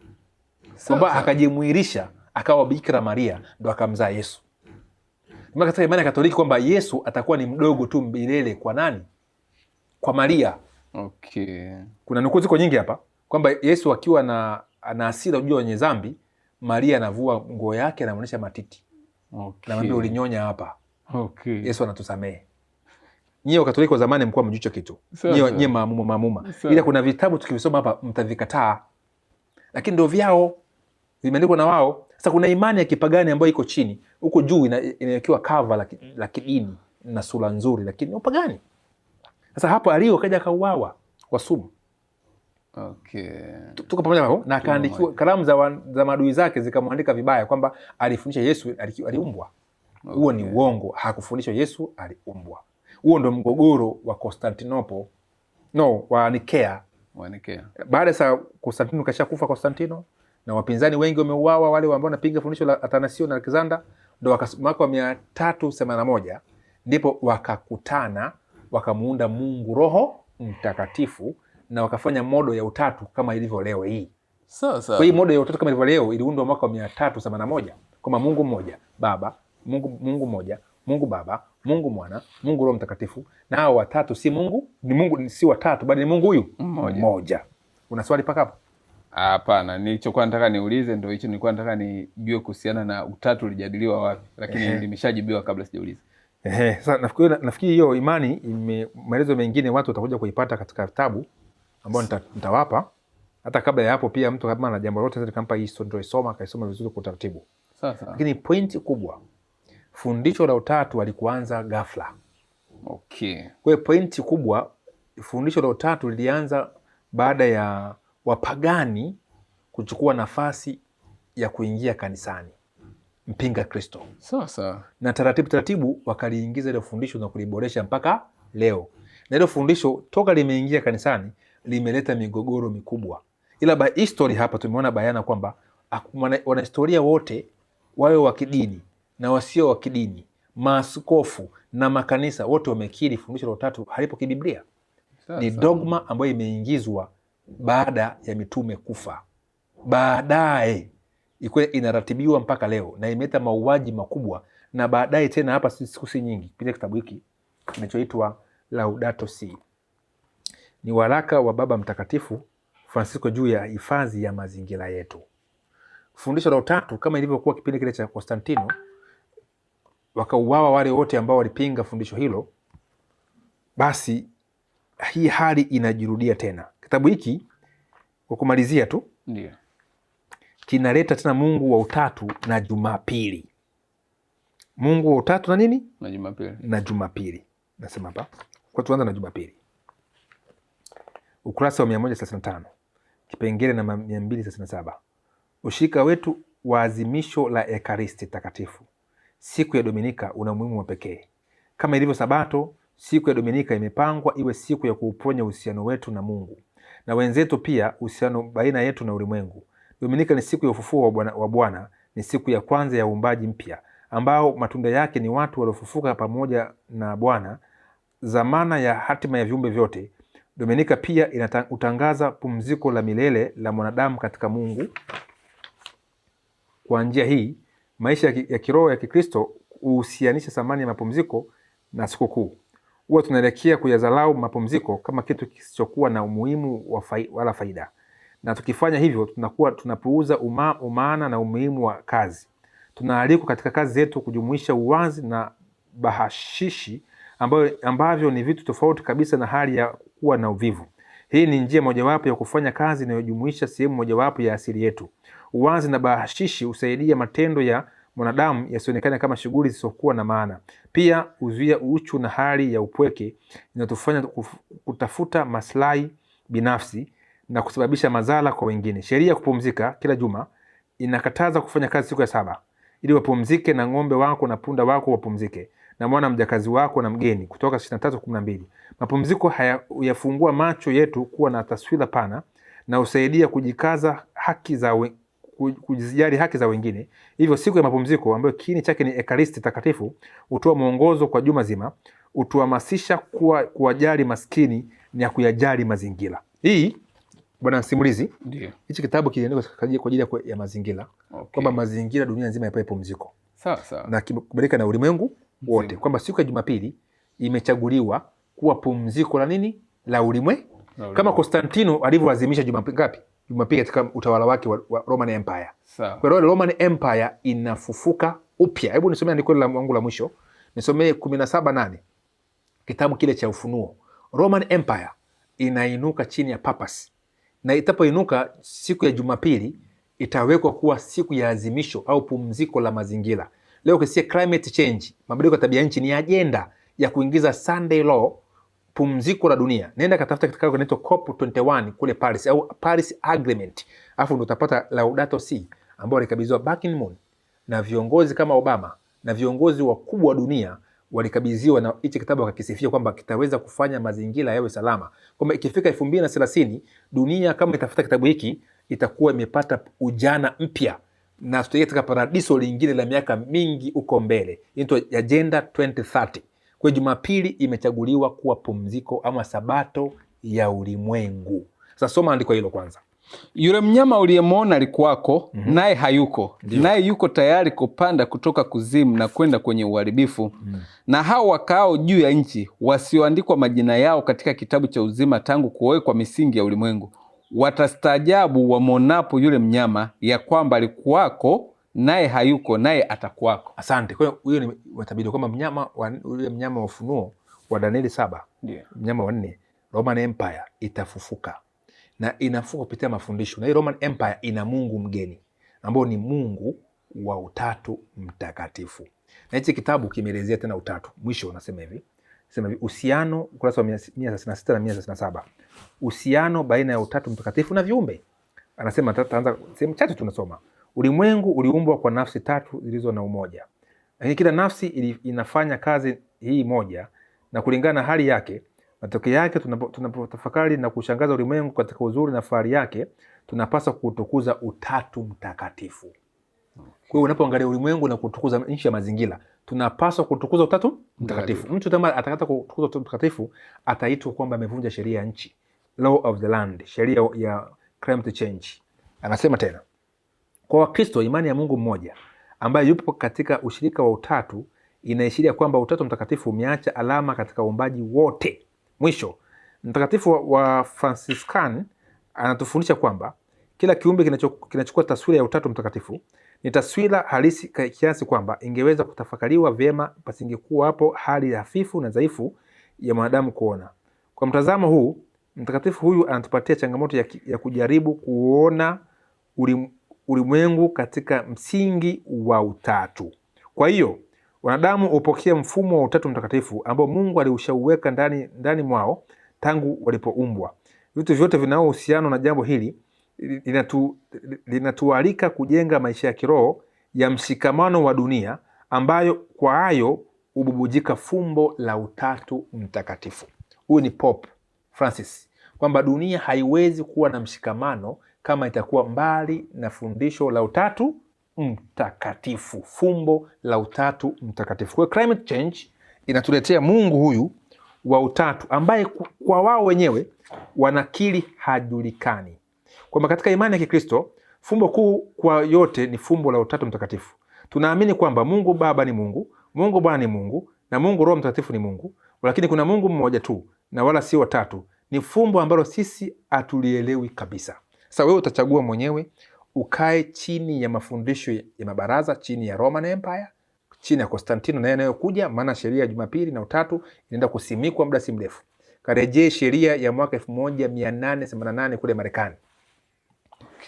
Kwamba akajimwilisha akawa Bikira Maria, ndo akamzaa Yesu. Maana katika imani ya Katoliki kwamba Yesu atakuwa ni mdogo tu milele kwa nani? Kwa Maria. Okay. Kuna nukuu ziko nyingi hapa kwamba Yesu akiwa ana hasira juu wenye dhambi, Maria anavua nguo yake, anaonyesha matiti. Okay. Na mwambie ulinyonya hapa. Okay. Yesu anatusamehe. Nyie Wakatoliki wa zamani mkuwa mjucho kitu. Nyie maamuma. Ila kuna vitabu tukivisoma hapa mtavikataa. Lakini ndio vyao. Vimeandikwa na wao. Sasa kuna imani ya kipagani ambayo iko chini. Huko juu inawekewa cover la kidini na sura nzuri, lakini upagani. Sasa hapo Ario kaja kauawa kwa sumu. Okay. Tuko pamoja hapo, na akaandikiwa kalamu za maadui zake zikamwandika vibaya kwamba alifundisha Yesu aliumbwa. Huo okay. Ni uongo, hakufundishwa Yesu aliumbwa. Huo ndio mgogoro wa Constantinople. Wa Nikea. Baada ya Konstantino kashakufa Konstantino, na wapinzani wengi wameuawa, wale ambao wanapinga fundisho la Atanasio na Alexander, ndio mwaka wa 381 ndipo wakakutana, wakamuunda Mungu Roho Mtakatifu, na wakafanya modo ya utatu kama ilivyo leo hii. Sasa kwa hii modo ya utatu kama ilivyo leo iliundwa mwaka wa 381 kama Mungu mmoja Baba, Mungu mmoja, Mungu Baba, Mungu Mwana, Mungu Roho Mtakatifu, na hao watatu si Mungu, ni Mungu, si watatu bali ni Mungu huyu mmoja. Una swali paka hapo? Hapana, nilichokuwa nataka niulize ndio hicho, nilikuwa nataka nijue kuhusiana na utatu ulijadiliwa wapi, lakini limeshajibiwa kabla sijauliza. Sasa nafikiri hiyo imani maelezo mengine watu watakuja kuipata katika vitabu ambao nitawapa. Hata kabla ya hapo pia mtu kama ana jambo lolote nikampa hii ndio isoma, kaisoma vizuri kwa utaratibu. Sasa lakini pointi kubwa, fundisho la utatu alikuanza ghafla. Okay. Kwa hiyo pointi kubwa, fundisho la utatu lilianza baada ya wapagani kuchukua nafasi ya kuingia kanisani, mpinga Kristo. Sasa na taratibu wakaliingiza ile fundisho na kuliboresha mpaka leo. Na ile fundisho toka limeingia kanisani limeleta migogoro mikubwa. Ila by history hapa tumeona bayana kwamba wanahistoria wote, wawe wa kidini na wasio wa kidini, maaskofu na makanisa, wote wamekiri fundisho la utatu halipo kibiblia. Ni dogma ambayo imeingizwa baada ya mitume kufa. Baadaye ikuwa inaratibiwa mpaka leo, na imeleta mauaji makubwa. Na baadaye tena hapa siku si nyingi kupitia kitabu hiki kinachoitwa Laudato Si, ni waraka wa Baba Mtakatifu Francisco juu ya hifadhi ya mazingira yetu. Fundisho la utatu kama ilivyokuwa kipindi kile cha Konstantino, wakauawa wale wote ambao walipinga fundisho hilo, basi hii hali inajirudia tena. Kitabu hiki kwa kumalizia tu ndio kinaleta tena Mungu wa utatu na Jumapili. Mungu wa utatu na nini? Na Jumapili. Nasema hapa kwa tuanza na Jumapili. Ukurasa wa 135. Kipengele na 237. Ushirika wetu wa azimisho la Ekaristi Takatifu siku ya Dominika una umuhimu wa pekee. Kama ilivyo Sabato, siku ya Dominika imepangwa iwe siku ya kuuponya uhusiano wetu na Mungu na wenzetu, pia uhusiano baina yetu na ulimwengu. Dominika ni siku ya ufufuo wa Bwana, ni siku ya kwanza ya uumbaji mpya ambao matunda yake ni watu waliofufuka pamoja na Bwana, zamana ya hatima ya viumbe vyote. Dominika pia inatangaza pumziko la milele la mwanadamu katika Mungu. Kwa njia hii, maisha ya kiroho ya Kikristo uhusianisha thamani ya mapumziko na sikukuu. huwa tunaelekea kuyadharau mapumziko kama kitu kisichokuwa na umuhimu wala faida, na tukifanya hivyo tunapuuza umaana na umuhimu wa kazi. Tunaalikwa katika kazi zetu kujumuisha uwazi na bahashishi ambavyo ni vitu tofauti kabisa na hali ya kuwa na uvivu. Hii ni njia mojawapo ya kufanya kazi inayojumuisha sehemu mojawapo ya asili yetu. Uwazi na bahashishi husaidia matendo ya mwanadamu yasionekane kama shughuli zisizokuwa na maana. Pia huzuia uchu na hali ya upweke inatufanya kutafuta maslahi binafsi na kusababisha madhara kwa wengine. Sheria ya kupumzika kila juma inakataza kufanya kazi siku ya 7 ili wapumzike, na ng'ombe wako na punda wako wapumzike, na mwana mjakazi wako na mgeni, Kutoka 23:12. Mapumziko huyafungua macho yetu kuwa na taswira pana na husaidia kujijali haki za wengine. Hivyo siku ya mapumziko ambayo kiini chake ni Ekaristi Takatifu hutoa mwongozo kwa juma zima, hutuhamasisha kuwajali maskini na kuyajali mazingira. Hii bwana msimulizi, hichi kitabu kiliandikwa kwa ajili ya mazingira, kwamba mazingira dunia nzima yapewe pumziko. Sawa. Na kimekubalika na ulimwengu wote, kwamba siku ya Jumapili imechaguliwa kuwa pumziko la nini? La ulimwengu. Kama Konstantino alivyoadhimisha Jumapili katika utawala wake wa Roman Empire. Kwa hiyo Roman Empire inafufuka upya. Hebu nisomee andiko langu la mwisho. Nisomee 17:8. Kitabu kile cha Ufunuo. Roman Empire inainuka chini ya papacy. Na itapoinuka siku ya Jumapili itawekwa kuwa siku ya azimisho au pumziko la mazingira. Leo ukisikia climate change, mabadiliko ya tabia nchi, ni ajenda ya kuingiza Sunday law, pumziko la dunia. Nenda katafuta kitabu kinaitwa COP21 kule Paris, au Paris Agreement. Alafu ndo utapata Laudato Si ambao alikabidhiwa Ban Ki-moon, na viongozi kama Obama na viongozi wakubwa wa dunia walikabidhiwa, na hichi kitabu wakakisifia kwamba kitaweza kufanya mazingira yawe salama, kwamba ikifika 2030 dunia kama itafuta kitabu hiki itakuwa imepata ujana mpya, na tutaingia katika paradiso lingine la miaka mingi uko mbele, inaitwa Agenda 2030. Kwa Jumapili imechaguliwa kuwa pumziko ama sabato ya ulimwengu. Sasa soma andiko hilo kwanza. Yule mnyama uliyemwona alikuwako, naye hayuko. Naye yuko tayari kupanda kutoka kuzimu na kwenda kwenye uharibifu. Na hao wakaao juu ya nchi, wasioandikwa majina yao katika kitabu cha uzima tangu kuwekwa misingi ya ulimwengu, watastaajabu wamwonapo yule mnyama, ya kwamba alikuwako, naye hayuko, naye atakuwako. Asante. Kwa hiyo huyo ni watabiri kwamba yule mnyama wa Ufunuo wa Danieli 7, mnyama wa 4, Roman Empire itafufuka, na inafuka kupitia mafundisho. Na hii Roman Empire ina mungu mgeni ambao ni Mungu wa Utatu Mtakatifu. Na hichi kitabu kimeelezea tena utatu. Mwisho unasema hivi, uhusiano, ukurasa wa 136 na 137, uhusiano baina ya Utatu Mtakatifu na viumbe. Anasema tutaanza sehemu chache tunasoma. Ulimwengu uliumbwa kwa nafsi tatu zilizo na umoja, lakini kila nafsi inafanya kazi hii moja, na kulingana na hali yake. Matokeo yake, tunapotafakari na kushangaza ulimwengu katika uzuri na fahari yake, tunapaswa kutukuza Utatu Mtakatifu. Kwa hiyo unapoangalia ulimwengu na kutukuza nchi ya mazingira, tunapaswa kutukuza Utatu Mtakatifu. Mtu kama atakata kutukuza Utatu Mtakatifu ataitwa kwamba amevunja sheria ya nchi, law of the land, sheria ya climate change. Anasema tena, kwa Wakristo imani ya Mungu mmoja ambaye yupo katika ushirika wa utatu inaishiria kwamba Utatu Mtakatifu umeacha alama katika uumbaji wote. Mwisho, Mtakatifu wa Franciscan anatufundisha kwamba kila kiumbe kinachukua taswira ya Utatu Mtakatifu. Ni taswira halisi kiasi kwamba ingeweza kutafakariwa vyema pasingekuwa hapo hali hafifu na dhaifu ya mwanadamu kuona. Kwa mtazamo huu, mtakatifu huyu anatupatia changamoto ya kujaribu kuona ulimwengu katika msingi wa utatu. Kwa hiyo wanadamu hupokea mfumo wa Utatu Mtakatifu ambao Mungu aliushauweka ndani mwao tangu walipoumbwa. Vitu vyote vinaohusiana na jambo hili linatualika kujenga maisha ya kiroho ya mshikamano wa dunia, ambayo kwa hayo hububujika fumbo la Utatu Mtakatifu. Huyu ni Pope Francis, kwamba dunia haiwezi kuwa na mshikamano kama itakuwa mbali na fundisho la Utatu Mtakatifu, fumbo la Utatu Mtakatifu. Kwa climate change inatuletea Mungu huyu wa utatu ambaye kwa wao wenyewe wanakiri hajulikani, kwamba katika imani ya Kikristo fumbo kuu kwa yote ni fumbo la Utatu Mtakatifu. Tunaamini kwamba Mungu Baba ni Mungu, Mungu Bwana ni Mungu, na Mungu Roho Mtakatifu ni Mungu. lakini kuna Mungu mmoja tu na wala si watatu. Ni fumbo ambalo sisi hatulielewi kabisa. Sasa wewe utachagua mwenyewe ukae chini ya mafundisho ya mabaraza, chini ya Roman Empire, chini ya Konstantino na yanayokuja, maana sheria ya Jumapili na Utatu inaenda kusimikwa muda si mrefu. Karejee sheria ya mwaka 1888 kule Marekani.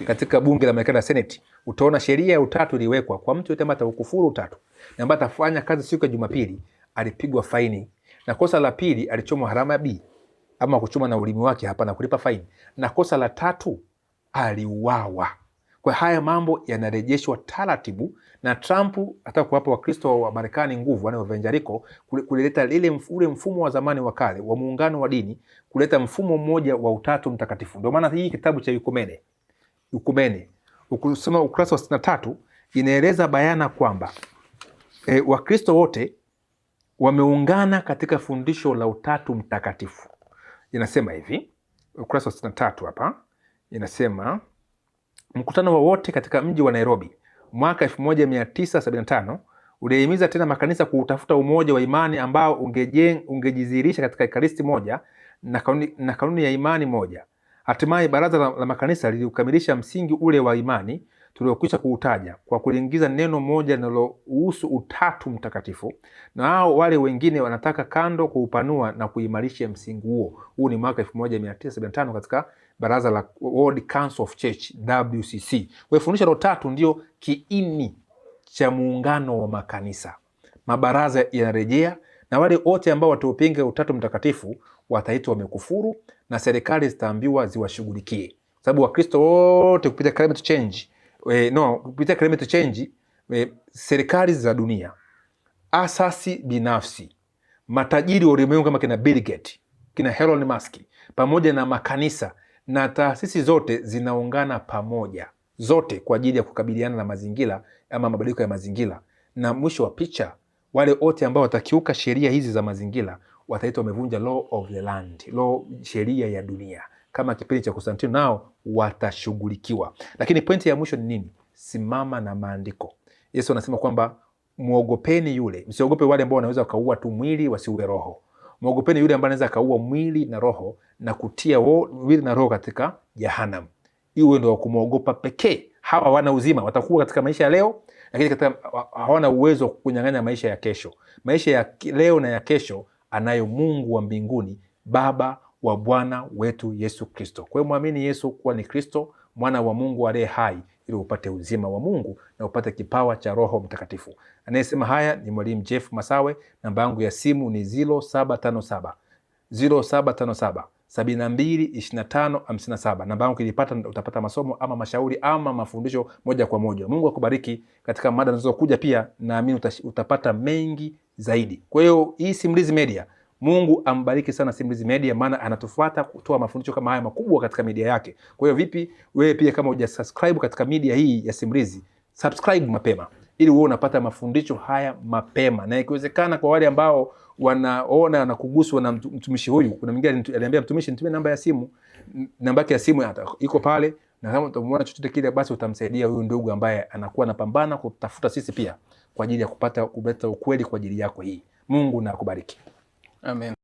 Katika bunge la Marekani la Senate, utaona sheria ya Utatu iliwekwa kwa mtu yote ambaye atakufuru Utatu na ambaye atafanya kazi siku ya Jumapili alipigwa faini, na kosa la pili alichomwa harama B ama kuchoma na ulimi wake hapa na kulipa faini, na kosa la tatu aliuawa. Kwa haya mambo yanarejeshwa taratibu, na Trump hata kuwapa Wakristo wa Marekani nguvu, wana evangelical, kuleta ule mfumo wa zamani wa kale wa muungano wa dini, kuleta mfumo mmoja wa Utatu Mtakatifu. Ndio maana hii kitabu cha Ukumene ukisoma ukurasa wa 63 inaeleza bayana kwamba Wakristo wote wameungana katika fundisho la Utatu Mtakatifu. Inasema hivi, ukurasa wa 63 hapa inasema, mkutano wa wote katika mji wa Nairobi mwaka 1975 ulihimiza tena makanisa kuutafuta umoja wa imani ambao ungejizihirisha katika Ekaristi moja na kanuni ya imani moja. Hatimaye baraza la makanisa lilikamilisha msingi ule wa imani tuliokwisha kuutaja kwa kuingiza neno moja linalohusu Utatu Mtakatifu, na hao wale wengine wanataka kando kuupanua na kuimarisha msingi huo. Huu ni mwaka 1975 katika baraza la World Council of Church, WCC. Kwa fundisho la Utatu ndio kiini cha muungano wa makanisa. Mabaraza yanarejea, na wale wote ambao wataupinga Utatu Mtakatifu wataitwa wamekufuru na serikali zitaambiwa ziwashughulikie. Sababu Wakristo wote kupitia climate change, serikali za dunia, asasi binafsi, matajiri wa ulimwengu kama kina Bill Gates, kina Elon Musk, pamoja na makanisa na taasisi zote zinaungana pamoja, zote kwa ajili ya kukabiliana na mazingira ama mabadiliko ya mazingira. Na mwisho wa picha, wale wote ambao watakiuka sheria hizi za mazingira wataitwa wamevunja law of the land, sheria ya dunia. Kama kipindi cha Konstantino, nao watashughulikiwa. Lakini pointi ya mwisho ni nini? Simama na maandiko. Yesu anasema kwamba muogopeni yule, msiogope wale ambao wanaweza wakaua tu mwili wasiue roho. Muogopeni yule ambaye anaweza akaua mwili na roho na kutia mwili na roho katika jehanamu. Iwe ndio kumuogopa pekee. Hawa wana uzima, watakuwa katika maisha ya leo, lakini hawana uwezo wa kunyang'anya maisha ya kesho. Maisha ya leo na ya kesho anayo Mungu wa mbinguni, Baba wa Bwana wetu Yesu Kristo. Kwa hiyo muamini Yesu kuwa ni Kristo, mwana wa Mungu aliye hai, ili upate uzima wa Mungu na upate kipawa cha Roho Mtakatifu. Anayesema haya ni Mwalimu Jeff Masawe. Namba yangu ya simu ni 0757 722557. Namba yangu ukipata utapata masomo ama mashauri ama mafundisho moja kwa moja. Mungu akubariki katika mada zinazokuja, pia naamini utapata mengi zaidi. Kwa hiyo hii Simulizi Media, Mungu ambariki sana Simulizi Media, maana anatufuata kutoa mafundisho kama haya makubwa katika media yake. Kwa hiyo vipi wewe pia kama hujasubscribe katika media hii ya Simulizi, subscribe mapema ili uwe unapata mafundisho haya mapema. Na ikiwezekana kwa wale ambao wanaona na kuguswa na mtumishi huyu, kuna mwingine aliambia mtumishi nitumie namba ya simu, namba yake ya simu iko pale, na kama utamwona chochote kile basi utamsaidia huyu ndugu ambaye anakuwa anapambana kutafuta sisi pia kwa ajili ya kuleta ukweli kwa ajili yako hii. Mungu na akubariki. Amen.